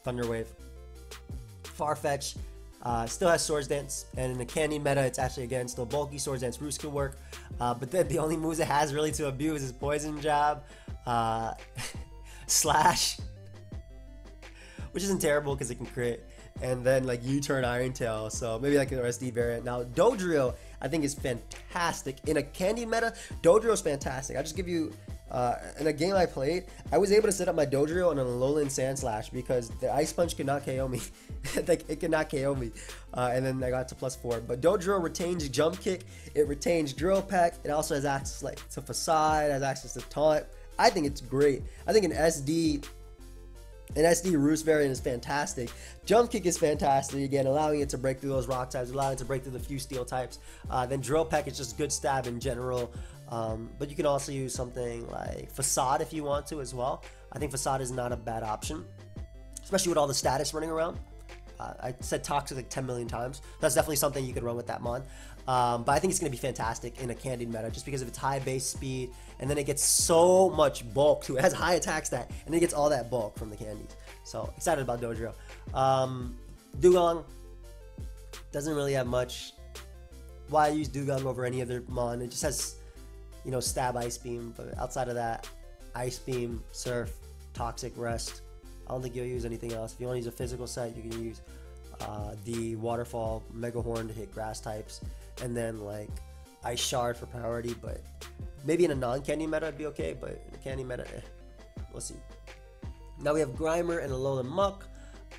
Thunder Wave. Farfetch. Still has Swords Dance, and in the candy meta, it's actually, again, still bulky. Swords Dance Roost could work, but then the only moves it has really to abuse is Poison Jab, Slash, which isn't terrible because it can crit, and then like U-Turn Iron Tail, so maybe like an SD variant. Now, Dodrio, I think, is fantastic. In a candy meta, Dodrio is fantastic. I'll just give you, in a game I played, I was able to set up my Dodrio on a Alolan Sandslash because the Ice Punch could not KO me. Like, it could not KO me. And then I got to +4. But Dodrio retains Jump Kick. It retains Drill Peck. It also has access to Facade, has access to Taunt. I think it's great. I think an SD An SD Roost variant is fantastic. Jump Kick is fantastic, again, allowing it to break through those rock types, allowing it to break through the few steel types. Then Drill Peck is just good stab in general. But you can also use something like Facade if you want to as well. I think Facade is not a bad option, especially with all the status running around. I said Toxic like 10 million times. That's definitely something you could run with that mon. But I think it's going to be fantastic in a Candied meta just because of its high base speed, and then it gets so much bulk too. It has high attack stat, and it gets all that bulk from the candies. So excited about Dugtrio. Dugong doesn't really have much. Why use Dugong over any other mon? It just has, you know, Stab, Ice Beam, but outside of that, Ice Beam, Surf, Toxic, Rest. I don't think you'll use anything else. If you want to use a physical set, you can use the Waterfall, Mega Horn to hit grass types, and then like Ice Shard for priority. But maybe in a non-candy meta it'd be okay, but in a candy meta, we'll see. Now we have Grimer and Alolan Muck,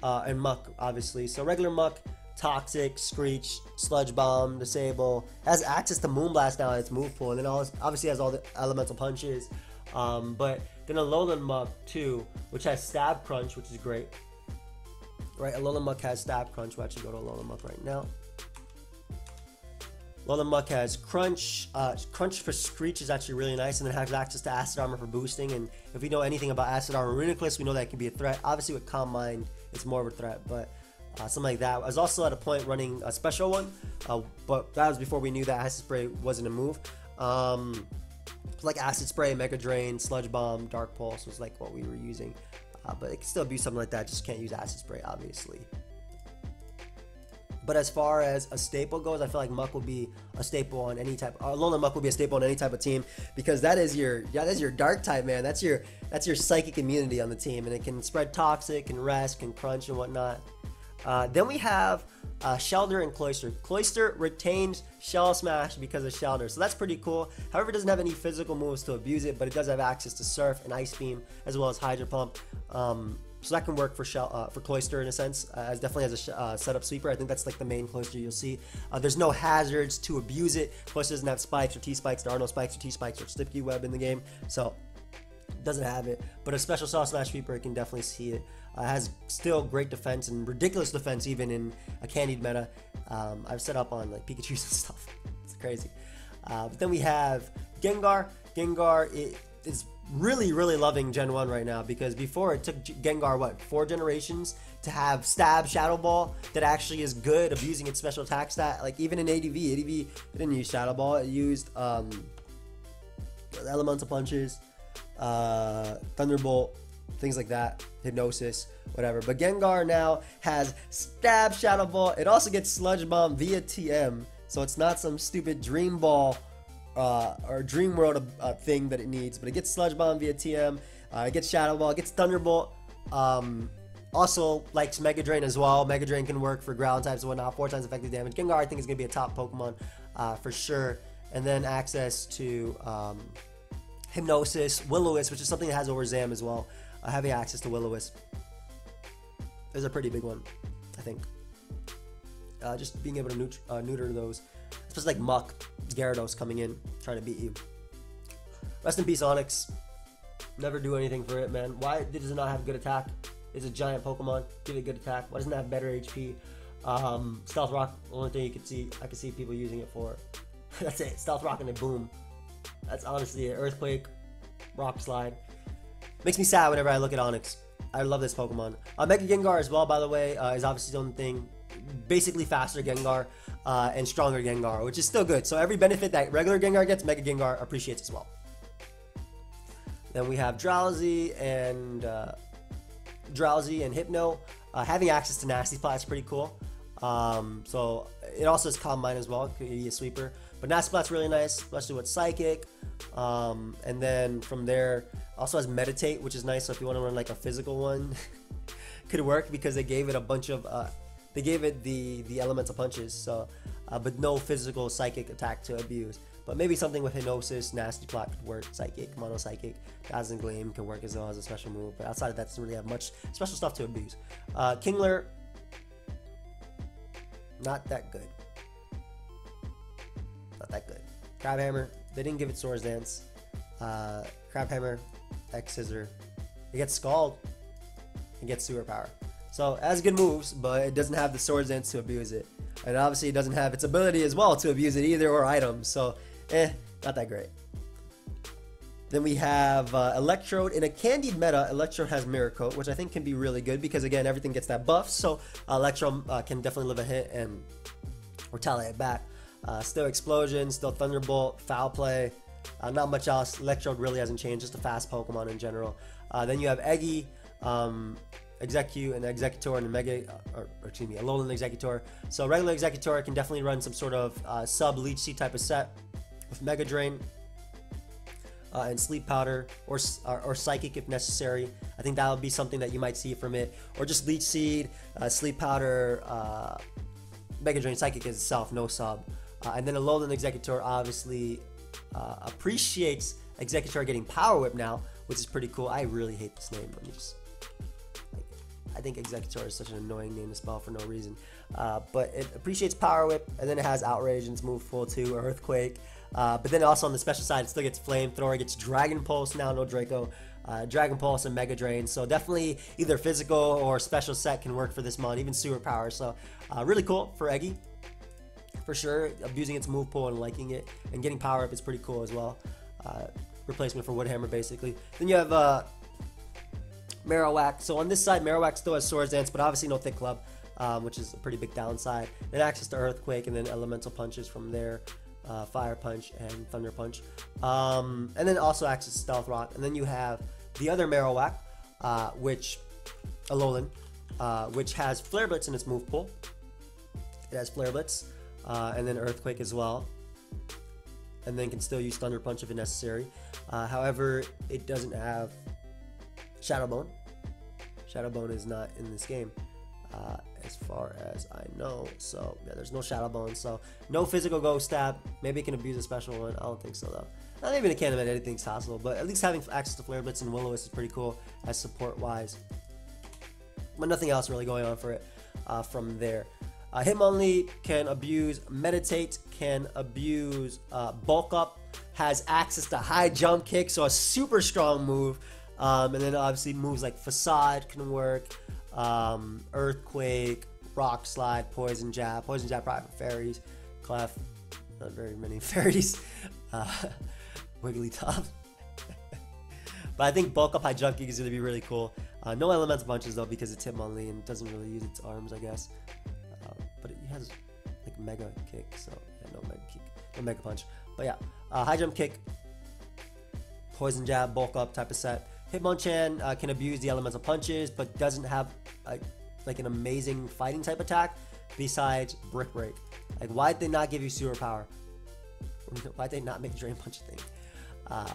and Muck obviously. So regular Muck, Toxic, Screech, Sludge Bomb, Disable, has access to Moonblast now in its move pool, and then obviously has all the elemental punches. But then Alolan Muck too, which has Stab Crunch, which is great. Right, Alolan Muck has Stab Crunch. We'll actually go to Alolan Muck right now. Alolan Muck has Crunch. Crunch for Screech is actually really nice, and then has access to Acid Armor for boosting. And if we know anything about Acid Armor Reuniclus, we know that it can be a threat. Obviously with Calm Mind, it's more of a threat, but something like that. I was also at a point running a special one, but that was before we knew that Acid Spray wasn't a move. Like Acid Spray, Mega Drain, Sludge Bomb, Dark Pulse was like what we were using. But it can still be something like that, just can't use Acid Spray, obviously. But as far as a staple goes, I feel like Muck will be a staple on any type. Alolan Muck will be a staple on any type of team, because that's your Dark type, man. That's your Psychic immunity on the team, and it can spread Toxic and Rest, can Crunch and whatnot. Then we have Shelter and Cloister. Cloister retains Shell Smash because of Shelter, so that's pretty cool. However, it doesn't have any physical moves to abuse it, but it does have access to Surf and Ice Beam, as well as Hydro Pump. So that can work for Cloister in a sense, as definitely as a setup sweeper. I think that's like the main Cloister you'll see. There's no hazards to abuse it. Cloister doesn't have spikes or T-spikes. There are no spikes or T-spikes or Sticky Web in the game, so it doesn't have it. But a special Shell Smash sweeper, it can definitely see it. Has still great defense and ridiculous defense even in a candied meta. I've set up on like Pikachus and stuff. It's crazy. But then we have Gengar. Gengar is really loving Gen 1 right now, because before it took Gengar, what, 4 generations to have Stab Shadow Ball that actually is good, abusing its special attack stat. Like even in ADV it didn't use Shadow Ball. It used Elemental Punches, Thunderbolt, things like that, Hypnosis, whatever. But Gengar now has Stab Shadow Ball. It also gets Sludge Bomb via TM, so it's not some stupid Dream Ball or Dream World thing that it needs, but it gets Sludge Bomb via TM. It gets Shadow Ball, it gets Thunderbolt. Also likes Mega Drain as well. Mega Drain can work for ground types and whatnot, 4 times effective damage. Gengar, I think, is going to be a top Pokemon for sure. And then access to Hypnosis, Will-O-Wisp, which is something that has over Zam as well. Having access to Will-O-Wisp is a pretty big one, I think. Just being able to neuter those, especially like Muck, Gyarados coming in, trying to beat you. Rest in peace, Onyx. Never do anything for it, man. Why does it not have good attack? It's a giant Pokemon. Give it good attack. Why doesn't it have better HP? Stealth Rock, only thing I can see people using it for. That's it. Stealth Rock and a boom. That's honestly it. Earthquake, Rock Slide. Makes me sad whenever I look at Onyx. I love this Pokemon. Mega Gengar as well, by the way, is obviously its own thing. Basically faster Gengar and stronger Gengar, which is still good. So every benefit that regular Gengar gets, Mega Gengar appreciates as well. Then we have Drowsy and Hypno. Having access to Nasty Splat is pretty cool. So it also has Calm Mind as well. It could be a sweeper. But Nasty Splat's really nice, especially with Psychic. And then from there, also has Meditate, which is nice. So if you want to run like a physical one, could work, because they gave it a bunch of they gave it the elemental punches, so but no physical psychic attack to abuse. But maybe something with Hypnosis, Nasty Plot could work. Psychic, Mono Psychic, Dazzling Gleam can work as well as a special move. But outside of that, doesn't really have much special stuff to abuse. Kingler, not that good. Not that good. Crabhammer, they didn't give it Swords Dance. Crabhammer, X Scissor. It gets Scald. and gets superpower. So it has good moves, but it doesn't have the Swords Dance to abuse it. And obviously it doesn't have its ability as well to abuse it either, or items. So, not that great. Then we have Electrode. In a Candied meta, Electrode has Mirror Coat, which I think can be really good because, again, everything gets that buff. So Electrode can definitely live a hit and retaliate back. Still Explosion, still Thunderbolt, Foul Play. Not much else. Electrode really hasn't changed, just a fast Pokemon in general. Then you have Eggy, Execute, and Executor, and a Alolan Executor. So regular Executor can definitely run some sort of sub-Leech Seed type of set with Mega Drain. And Sleep Powder or Psychic if necessary. I think that would be something that you might see from it. Or just Leech Seed, Sleep Powder, Mega Drain, Psychic itself, no sub. And then Alolan Executor obviously appreciates Executor getting Power Whip now, which is pretty cool. I really hate this name. I think Executor is such an annoying name to spell for no reason. But it appreciates Power Whip, and then it has Outrage and it's move full too, Earthquake. But then also on the special side, it still gets Flamethrower, it gets Dragon Pulse now, no Draco, Dragon Pulse and Mega Drain. So definitely either physical or special set can work for this mon, even Superpower. So really cool for Eggy, for sure. Abusing its move pool and liking it, and getting Power Up is pretty cool as well. Replacement for Woodhammer basically. Then you have Marowak. So on this side, Marowak still has Swords Dance, but obviously no Thick Club, which is a pretty big downside. Then access to Earthquake, and then Elemental Punches from there. Fire Punch and Thunder Punch, and then also access to Stealth Rock. And then you have the other Marowak, Alolan, which has Flare Blitz in its move pool. It has Flare Blitz, and then Earthquake as well, and then can still use Thunder Punch if necessary. However, it doesn't have Shadow Bone. Shadow Bone is not in this game, as far as I know. So yeah, there's no Shadow Bone, so no physical Ghost Stab. Maybe it can abuse a special one. I don't think so though. Not even a Cannon, anything's possible, but at least having access to Flare Blitz and Will-O-Wisp is pretty cool as support wise. But nothing else really going on for it from there. Hitmonlee can abuse Meditate, can abuse Bulk Up, has access to High Jump Kick, so a super strong move. And then obviously moves like Facade can work. Earthquake, Rock Slide, Poison Jab probably for fairies, Clef, not very many fairies, Wigglytuff. But I think Bulk Up High Jump Kick is going to be really cool. No Elemental Punches though, because it's Hitmonlee and doesn't really use its arms, I guess. But it has like Mega Kick, so yeah, no Mega Kick, no Mega Punch. But yeah, High Jump Kick, Poison Jab, Bulk Up type of set. Hitmonchan can abuse the Elemental Punches, but doesn't have like an amazing fighting type attack besides Brick Break. Like, why'd they not give you Superpower? Why'd they not make Drain Punch a thing?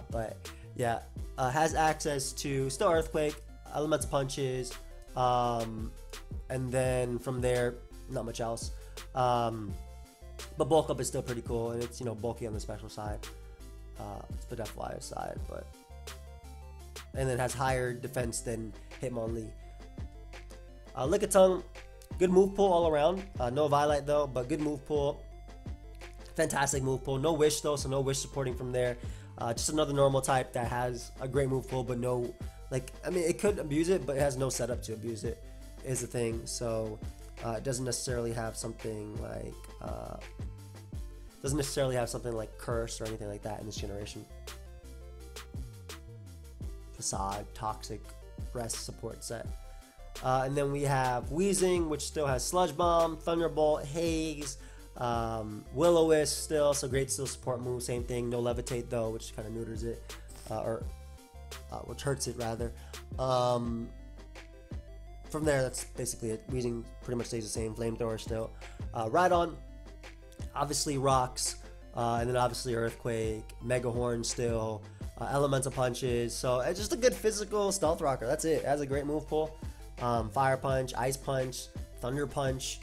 But yeah, has access to still Earthquake, Elemental Punches, and then from there, not much else. But Bulk Up is still pretty cool, and it's, you know, bulky on the special side. It's the Deathwire side, but. And then has higher defense than Hitmonlee. Lickitung, good move pool all around. No Violet though, but good move pool. Fantastic move pool. No Wish though, so no Wish supporting from there. Just another normal type that has a great move pool, but no, like, I mean, it could abuse it, but it has no setup to abuse it, is the thing. So it doesn't necessarily have something like Curse or anything like that in this generation. Facade, Toxic, Rest support set. And then we have Weezing, which still has Sludge Bomb, Thunderbolt, Haze, Will-O-Wisp still, so great still support move, same thing. No Levitate though, which kind of neuters it, which hurts it rather. From there, that's basically it. Weezing pretty much stays the same. Flamethrower still. Rhydon, obviously Rocks, and then obviously Earthquake, Mega Horn still. Elemental Punches, so it's just a good physical Stealth Rocker. That's it. It has a great move pool. Fire Punch, Ice Punch, Thunder Punch,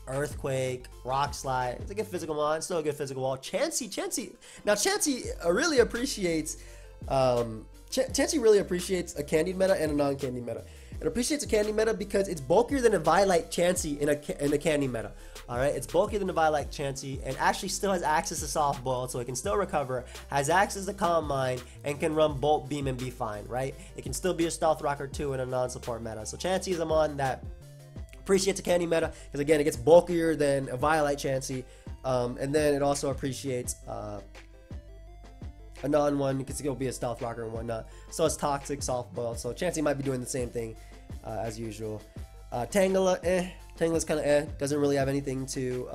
Earthquake, Rock Slide. It's a good physical mon. Still a good physical wall. Chansey. Now Chansey really appreciates. Chansey really appreciates a Candied meta and a non-Candied meta. It appreciates a candy meta because it's bulkier than a Violite Chansey in a candy meta. Alright, it's bulkier than a Violite Chansey and actually still has access to Soft Boiled, so it can still recover, has access to Calm Mind, and can run Bolt Beam and be fine, right? It can still be a Stealth Rocker too in a non-support meta. So Chansey is a mon that appreciates a candy meta because again, it gets bulkier than a Violite Chansey, and then it also appreciates a non-one because it'll be a Stealth Rocker and whatnot. So it's Toxic, Soft Boiled, so Chansey might be doing the same thing as usual. Tangela, Tangela's kind of doesn't really have anything to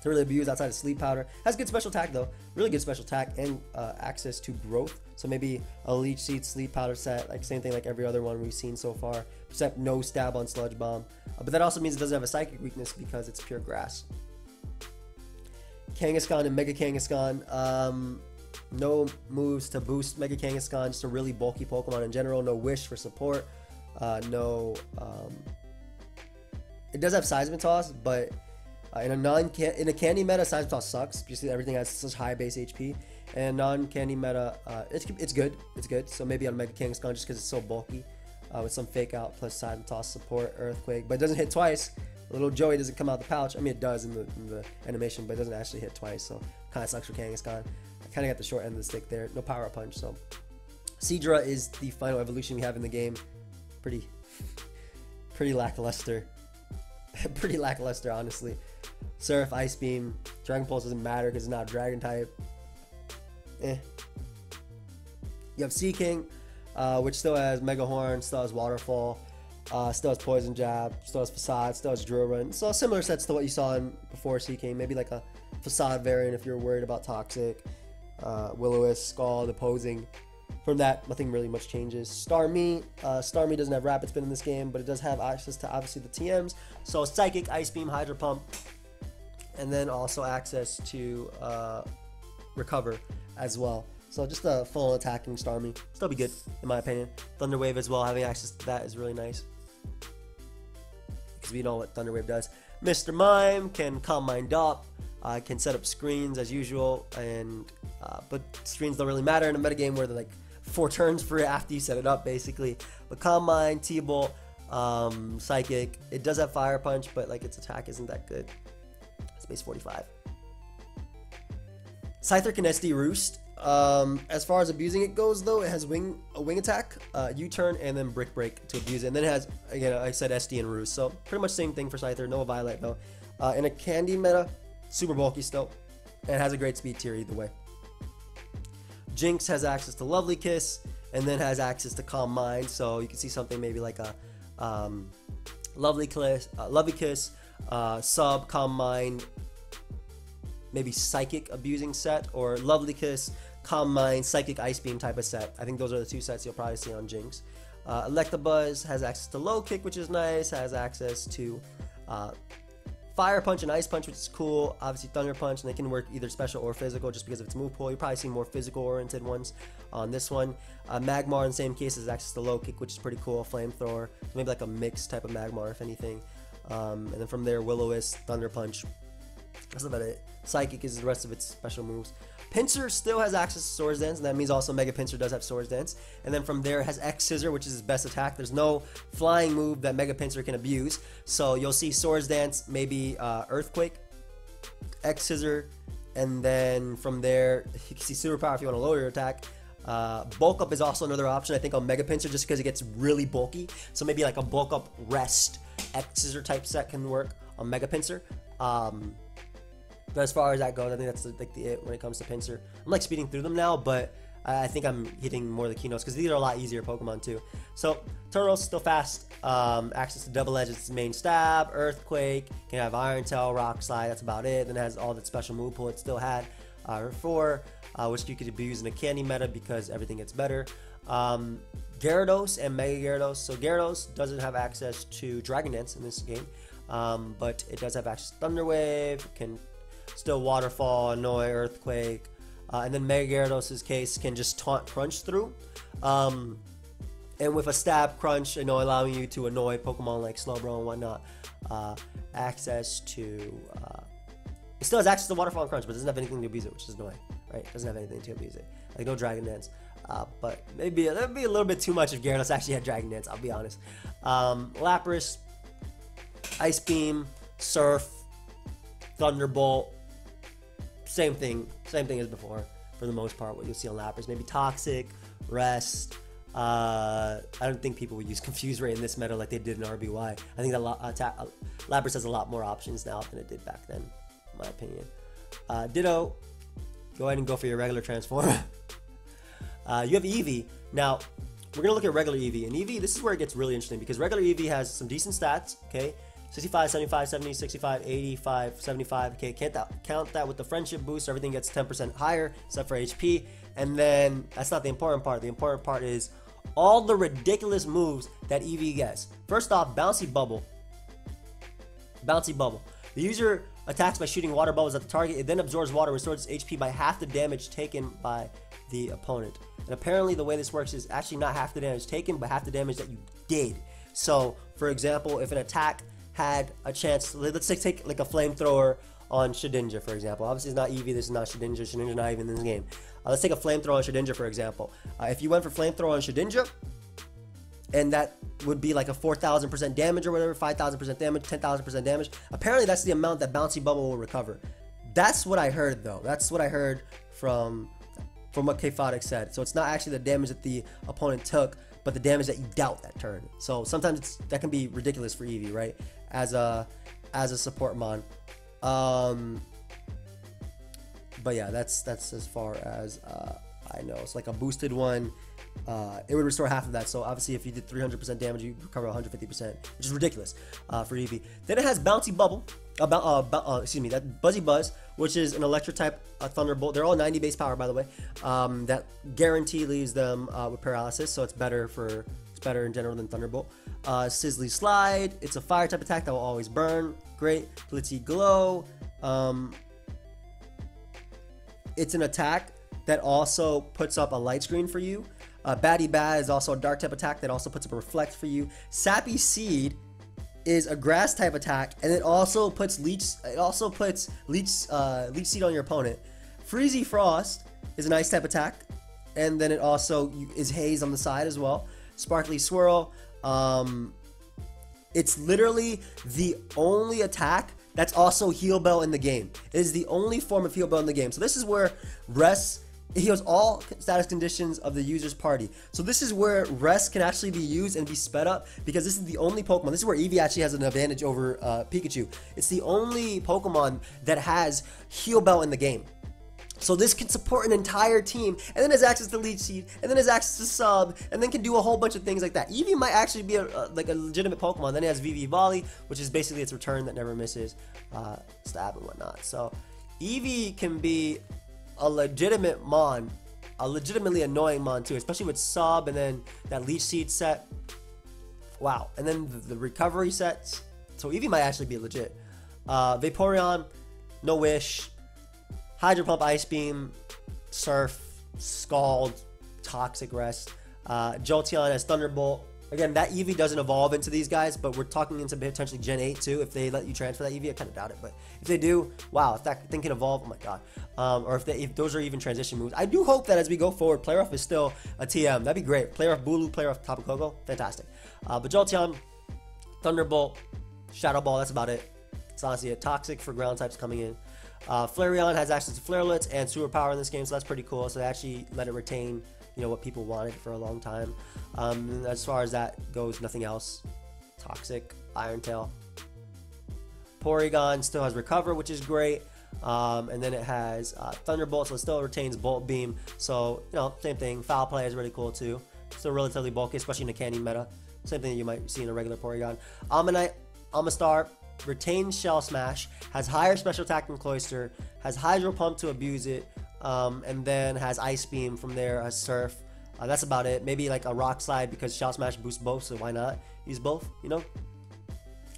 really abuse outside of Sleep Powder. Has good special attack though, really good special attack and access to growth. So maybe a Leech Seed Sleep Powder set, like same thing like every other one we've seen so far, except no stab on Sludge Bomb. But that also means it doesn't have a Psychic weakness because it's pure grass. Kangaskhan and Mega Kangaskhan, no moves to boost Mega Kangaskhan, just a really bulky Pokemon in general. No Wish for support. It does have Seismitoss, but in a candy meta, Seismitoss sucks because everything has such high base HP. And non-candy meta, it's good. It's good. So maybe on Mega Kangaskhan just because it's so bulky, with some Fake Out plus Seismitoss support, Earthquake, but it doesn't hit twice. Little Joey doesn't come out the pouch. I mean, it does in the animation, but it doesn't actually hit twice. So kind of sucks for Kangaskhan. I kind of got the short end of the stick there. No Power Up Punch. So Seadra is the final evolution we have in the game. Pretty lackluster. Pretty lackluster, honestly. Surf, Ice Beam, Dragon Pulse doesn't matter because it's not Dragon type. You have Sea King, which still has Mega Horn, still has Waterfall, still has Poison Jab, still has Facade, still has Drill Run. So similar sets to what you saw in before Sea King. Maybe like a Facade variant if you're worried about Toxic. Will-O-Wisp, Scald, Opposing. From that, nothing really much changes. Starmie doesn't have Rapid Spin in this game, but it does have access to obviously the TMs. So Psychic, Ice Beam, Hydro Pump, and then also access to Recover as well. So just a full attacking Starmie. Still be good, in my opinion. Thunder Wave as well, having access to that is really nice, because we know what Thunder Wave does. Mr. Mime can Calm Mind up, can set up screens as usual, and but screens don't really matter in a metagame where they're like 4 turns for it after you set it up, basically. But Calm Mind, T-Bolt, Psychic, it does have Fire Punch, but like its attack isn't that good. It's base 45. Scyther can SD Roost. As far as abusing it goes though, it has a wing attack, U-turn, and then Brick Break to abuse it. And then it has, again, I said SD and Roost, so pretty much same thing for Scyther. No Violet though. In a candy meta, super bulky still, and has a great speed tier either way. Jinx has access to Lovely Kiss, and then has access to Calm Mind, so you can see something maybe like a Lovely Kiss, Sub, Calm Mind, maybe Psychic abusing set, or Lovely Kiss, Calm Mind, Psychic Ice Beam type of set. I think those are the 2 sets you'll probably see on Jinx. Electabuzz has access to Low Kick, which is nice, has access to Fire Punch and Ice Punch, which is cool. Obviously Thunder Punch, and they can work either special or physical just because of its move pool. You'll probably see more physical oriented ones on this one. Magmar in the same case has access to Low Kick, which is pretty cool. Flamethrower, so maybe like a mixed type of Magmar if anything. And then from there, Will-O-Wisp, Thunder Punch. That's about it. Psychic is the rest of its special moves. Pinsir still has access to Swords Dance, and that means also Mega Pinsir does have Swords Dance. And then from there, it has X Scissor, which is his best attack. There's no flying move that Mega Pinsir can abuse, so you'll see Swords Dance, maybe Earthquake, X Scissor, and then from there, you can see Superpower if you want to lower your attack. Bulk Up is also another option, I think, on Mega Pinsir, just because it gets really bulky. So maybe like a Bulk Up Rest X Scissor type set can work on Mega Pinsir. But as far as that goes, I think that's like it when it comes to Pinsir. I'm like speeding through them now, but I think I'm hitting more of the keynotes because these are a lot easier Pokemon too. So Tauros still fast, access to Double Edge, its main stab, Earthquake, can have Iron Tail, Rock Slide, that's about it. Then it has all the special move pool it still had before, which you could abuse in a candy meta because everything gets better. Gyarados and Mega Gyarados. So Gyarados doesn't have access to Dragon Dance in this game, but it does have access to Thunder Wave, can still Waterfall, Annoy, Earthquake, and then Mega Gyarados' case can just taunt Crunch through. And with a Stab Crunch, allowing you to annoy Pokemon like Slowbro and whatnot. Access to... it still has access to Waterfall and Crunch, but it doesn't have anything to abuse it, which is annoying, right? It doesn't have anything to abuse it. Like no Dragon Dance. But maybe that'd be a little bit too much if Gyarados actually had Dragon Dance, I'll be honest. Lapras, Ice Beam, Surf, Thunderbolt, same thing as before for the most part. What you'll see on Lapras, maybe Toxic, Rest. I don't think people would use Confuse Ray in this meta like they did in RBY. I think that Lapras has a lot more options now than it did back then, in my opinion. Ditto, go ahead and go for your regular transform. You have Eevee. Now, we're going to look at regular Eevee. And Eevee, this is where it gets really interesting because regular Eevee has some decent stats, okay? 65, 75, 70, 65, 85, 75. Okay, count that with the friendship boost. Everything gets 10% higher except for HP. And then, that's not the important part. The important part is all the ridiculous moves that Eevee gets. First off, Bouncy Bubble. Bouncy Bubble. The user attacks by shooting water bubbles at the target. It then absorbs water and restores its HP by half the damage taken by the opponent. And apparently the way this works is actually not half the damage taken, but half the damage that you did. So, for example, if an attack had a chance, let's say take like a flamethrower on Shedinja, for example. Obviously, it's not Eevee, this is not Shedinja. Shedinja's not even in this game. Let's take a flamethrower on Shedinja, for example. If you went for flamethrower on Shedinja, and that would be like a 4,000% damage or whatever, 5,000% damage, 10,000% damage. Apparently, that's the amount that Bouncy Bubble will recover. That's what I heard, though. That's what I heard from what Kphotic said. So it's not actually the damage that the opponent took, but the damage that you dealt that turn. So sometimes that can be ridiculous for Eevee, right? As a support mon. But yeah, that's as far as I know. It's like a boosted one. It would restore half of that. So obviously, if you did 300% damage, you recover 150%, which is ridiculous for Eevee. Then it has Bouncy Bubble. That Buzzy Buzz, which is an Electric type Thunderbolt. They're all 90 base power, by the way. That guarantee leaves them with paralysis, so it's better in general than Thunderbolt. Sizzly Slide. It's a fire type attack that will always burn. Great. Blitzy Glow. It's an attack that also puts up a light screen for you. Batty Bad is also a dark type attack that also puts up a reflect for you. Sappy Seed is a grass type attack, and it also puts leech seed on your opponent. Freezy Frost is an ice type attack, and then it also is haze on the side as well. Sparkly Swirl. It's literally the only attack that's also Heal Bell in the game. It is the only form of Heal Bell in the game. So this is where Rest heals all status conditions of the user's party. So this is where Rest can actually be used and be sped up, because this is the only Pokemon. This is where Eevee actually has an advantage over Pikachu. It's the only Pokemon that has Heal Bell in the game. So this can support an entire team, and then has access to Leech Seed, and then has access to Sub, and then can do a whole bunch of things like that. Eevee might actually be like a legitimate Pokemon. Then it has VV Volley, which is basically its return that never misses, stab and whatnot. So Eevee can be a legitimate mon, a legitimately annoying mon too, especially with Sub and then that Leech Seed set. Wow, and then the recovery sets. So Eevee might actually be legit. Vaporeon, No Wish, Hydro Pump, Ice Beam, Surf, Scald, Toxic Rest. Jolteon has Thunderbolt. Again, that Eevee doesn't evolve into these guys, but we're talking into potentially Gen 8 too. If they let you transfer that Eevee, I kind of doubt it. But if they do, wow, if that thing can evolve, oh my god. Or if those are even transition moves. I do hope that as we go forward, Play Rough is still a TM. That'd be great. Play Rough Bulu, Play Rough Tapu Koko, fantastic. But Jolteon, Thunderbolt, Shadow Ball, that's about it. It's honestly a Toxic for ground types coming in. Flareon has access to Flarelets and Sewer Power in this game, so that's pretty cool. So they actually let it retain, you know, what people wanted for a long time. As far as that goes, nothing else. Toxic, Iron Tail. Porygon still has Recover, which is great. And then it has Thunderbolt, so it still retains Bolt Beam. So, you know, same thing. Foul Play is really cool too. Still relatively bulky, especially in the Candy meta. Same thing that you might see in a regular Porygon. Ammonite, Amistar, retains Shell Smash, has higher special attack than Cloister, has Hydro Pump to abuse it, and then has Ice Beam from there, has Surf. That's about it. Maybe like a Rock Slide, because Shell Smash boosts both, so why not use both, you know?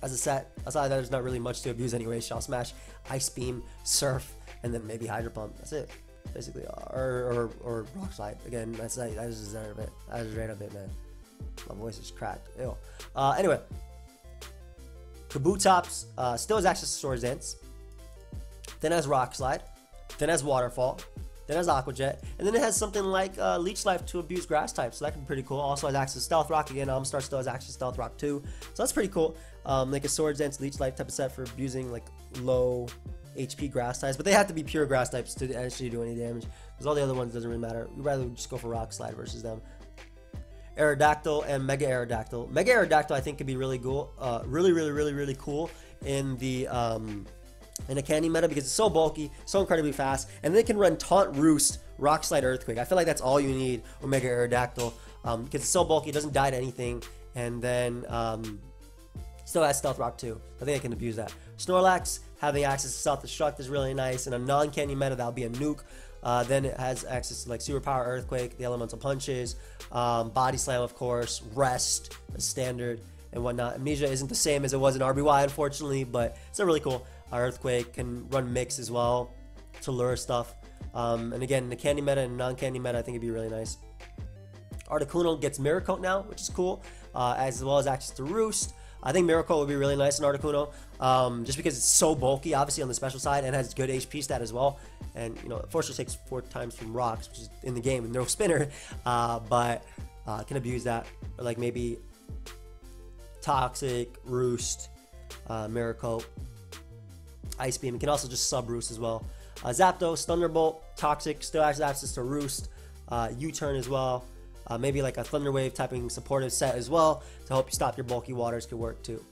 As a set, aside that, there's not really much to abuse anyway. Shell Smash, Ice Beam, Surf, and then maybe Hydro Pump. That's it, basically. Or Rock Slide. Again, that's just a bit. I just ran a bit, man. My voice is cracked. Ew. Anyway. Kabutops still has access to Swords Dance, then has Rock Slide, then has Waterfall, Then it has Aqua Jet, and then it has something like Leech Life to abuse grass types, so that can be pretty cool. Also has access to Stealth Rock again. Star still has access to Stealth Rock too, so that's pretty cool. Like a Swords Dance Leech Life type of set for abusing like low HP grass types, but they have to be pure grass types to actually do any damage, because all the other ones doesn't really matter. We'd rather just go for Rock Slide versus them. Aerodactyl and Mega Aerodactyl. Mega Aerodactyl I think could be really cool, really cool in the candy meta, because it's so bulky, so incredibly fast, and they can run Taunt, Roost, Rock Slide, Earthquake. I feel like that's all you need with Mega Aerodactyl, because it's so bulky, it doesn't die to anything, and then still has Stealth Rock too. I think I can abuse that. Snorlax having access to Self Destruct is really nice. In a non-candy meta, that'll be a nuke. Then it has access to like Super Power, Earthquake, the Elemental Punches, Body Slam, of course, Rest, as standard, and whatnot. Amnesia isn't the same as it was in RBY, unfortunately, but it's still really cool. Earthquake can run Mix as well to lure stuff. And again, in the candy meta and non-candy meta, I think it'd be really nice. Articuno gets Mirror Coat now, which is cool, as well as access to Roost. I think Mirror Coat would be really nice in Articuno, just because it's so bulky, obviously on the special side, and has good HP stat as well. And you know, Forcer takes 4 times from rocks, which is in the game with no spinner, but can abuse that. Or like maybe Toxic, Roost, Mirror Coat, Ice Beam. It can also just sub Roost as well. Zapdos, Thunderbolt, Toxic, still has access to Roost, U-Turn as well. Maybe like a Thunder Wave typing supportive set as well to help you stop your bulky waters could work too.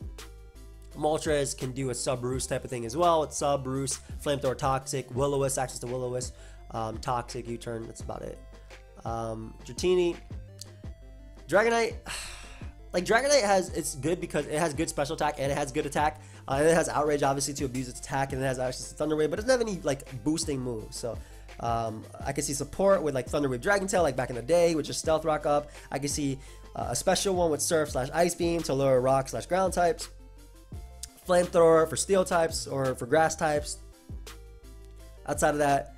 Moltres can do a sub Roost type of thing as well. It's sub Roost, Flamethrower, Toxic, Will-O-Wisp, access to Will-O-Wisp, Toxic, U-Turn. That's about it. Dratini, Dragonite. Like Dragonite it's good because it has good special attack and it has good attack. And it has Outrage obviously to abuse its attack, and it has access to Thunder Wave, but it doesn't have any like boosting moves. So I can see support with like Thunder Wave, Dragon Tail like back in the day, with just Stealth Rock up. I can see a special one with Surf / Ice Beam to lure Rock / Ground types. Flamethrower for Steel types or for Grass types. Outside of that,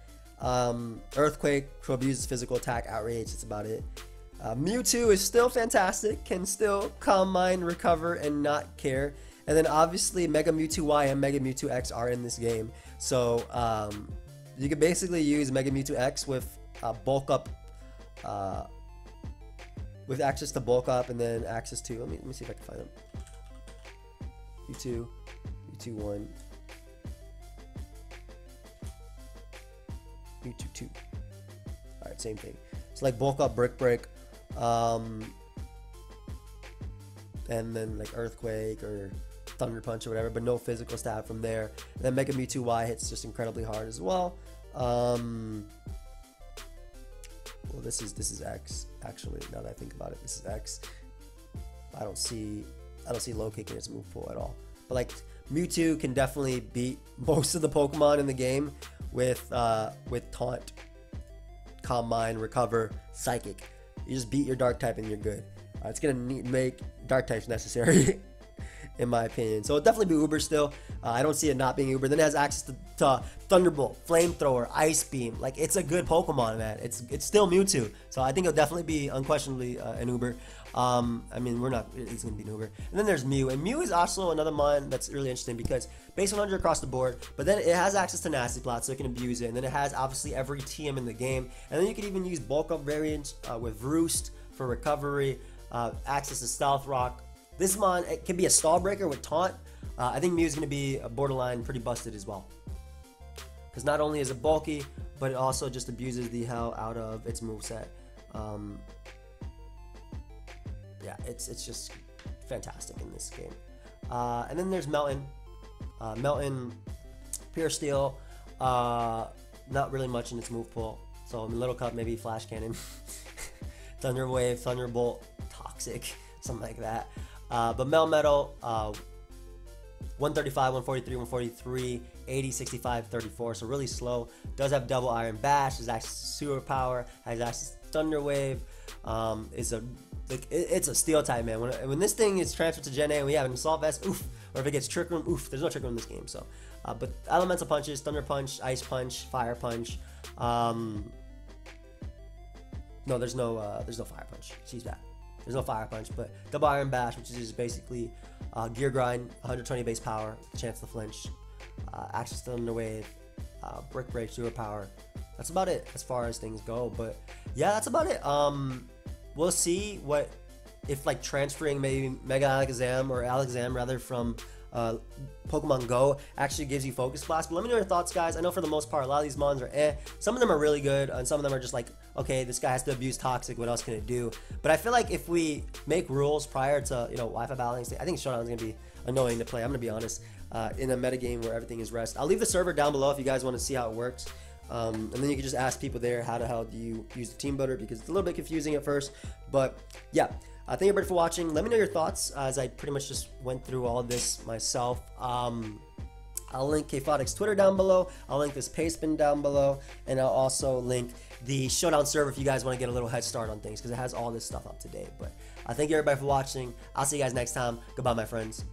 Earthquake to abuse its physical attack, Outrage. That's about it. Mewtwo is still fantastic, can still Calm Mind, Recover, and not care. And then obviously Mega Mewtwo Y and Mega Mewtwo X are in this game. So you can basically use Mega Mewtwo X with bulk up, with access to bulk up, and then access to, let me see if I can find them. Mewtwo, Mewtwo 1, Mewtwo 2. Alright, same thing. So like bulk up, Brick Break, and then like Earthquake or Thunder Punch or whatever, but no physical stab from there. And then Mega Mewtwo Y hits just incredibly hard as well. Well, this is X actually. Now that I think about it, this is X. I don't see low kick in its move pool at all. But like Mewtwo can definitely beat most of the Pokemon in the game with Taunt, Calm Mind, Recover, Psychic. You just beat your Dark type and you're good. It's gonna make Dark types necessary. In my opinion. So it'll definitely be Uber still. I don't see it not being Uber. Then it has access to Thunderbolt, Flamethrower, Ice Beam. Like, it's a good Pokemon, man. It's still Mewtwo. So I think it'll definitely be unquestionably an Uber. I mean, it's going to be an Uber. And then there's Mew. And Mew is also another mon that's really interesting because base 100 across the board, but then it has access to Nasty Plot, so it can abuse it. And then it has obviously every TM in the game. And then you can even use bulk up variants with Roost for recovery, access to Stealth Rock. This mon, it can be a stall breaker with Taunt. I think Mew is going to be a borderline pretty busted as well. Because not only is it bulky, but it also just abuses the hell out of its moveset. Yeah, it's just fantastic in this game. And then there's Melton. Melton, Pure Steel. Not really much in its move pool. So in Little Cup, maybe Flash Cannon. Thunder Wave, Thunderbolt, Toxic, something like that. But Melmetal, 135, 143, 143, 80, 65, 34. So really slow. Does have double Iron Bash. Has access to Super Power. Has access to Thunder Wave. It's a Steel type, man. When this thing is transferred to Gen A and we have an Assault Vest, oof. Or if it gets Trick Room, oof. There's no Trick Room in this game. So, but Elemental Punches, Thunder Punch, Ice Punch, Fire Punch. No, there's no Fire Punch. She's bad. There's no Fire Punch, but double Iron Bash, which is basically Gear Grind, 120 base power, chance to flinch, access to Thunder Wave, Brick Break, Super Power, that's about it as far as things go. But yeah, that's about it. We'll see what if like transferring maybe Mega Alakazam or Alakazam rather from Pokemon Go actually gives you Focus Blast. But let me know your thoughts, guys. I know for the most part a lot of these mons are some of them are really good and some of them are just like, okay, this guy has to abuse Toxic, what else can it do? But I feel like if we make rules prior to, you know, Wi-Fi balancing, I think Showdown is gonna be annoying to play. I'm gonna be honest, in a metagame where everything is rest. I'll leave the server down below if you guys want to see how it works, and then you can just ask people there how the hell do you use the team builder, because it's a little bit confusing at first. But yeah, thank you everybody for watching. Let me know your thoughts, as I pretty much just went through all of this myself. I'll link Kfotic's Twitter down below. I'll link this Pastebin down below, and I'll also link the Showdown server if you guys want to get a little head start on things, because it has all this stuff up to date. But thank you everybody for watching. I'll see you guys next time. Goodbye, my friends.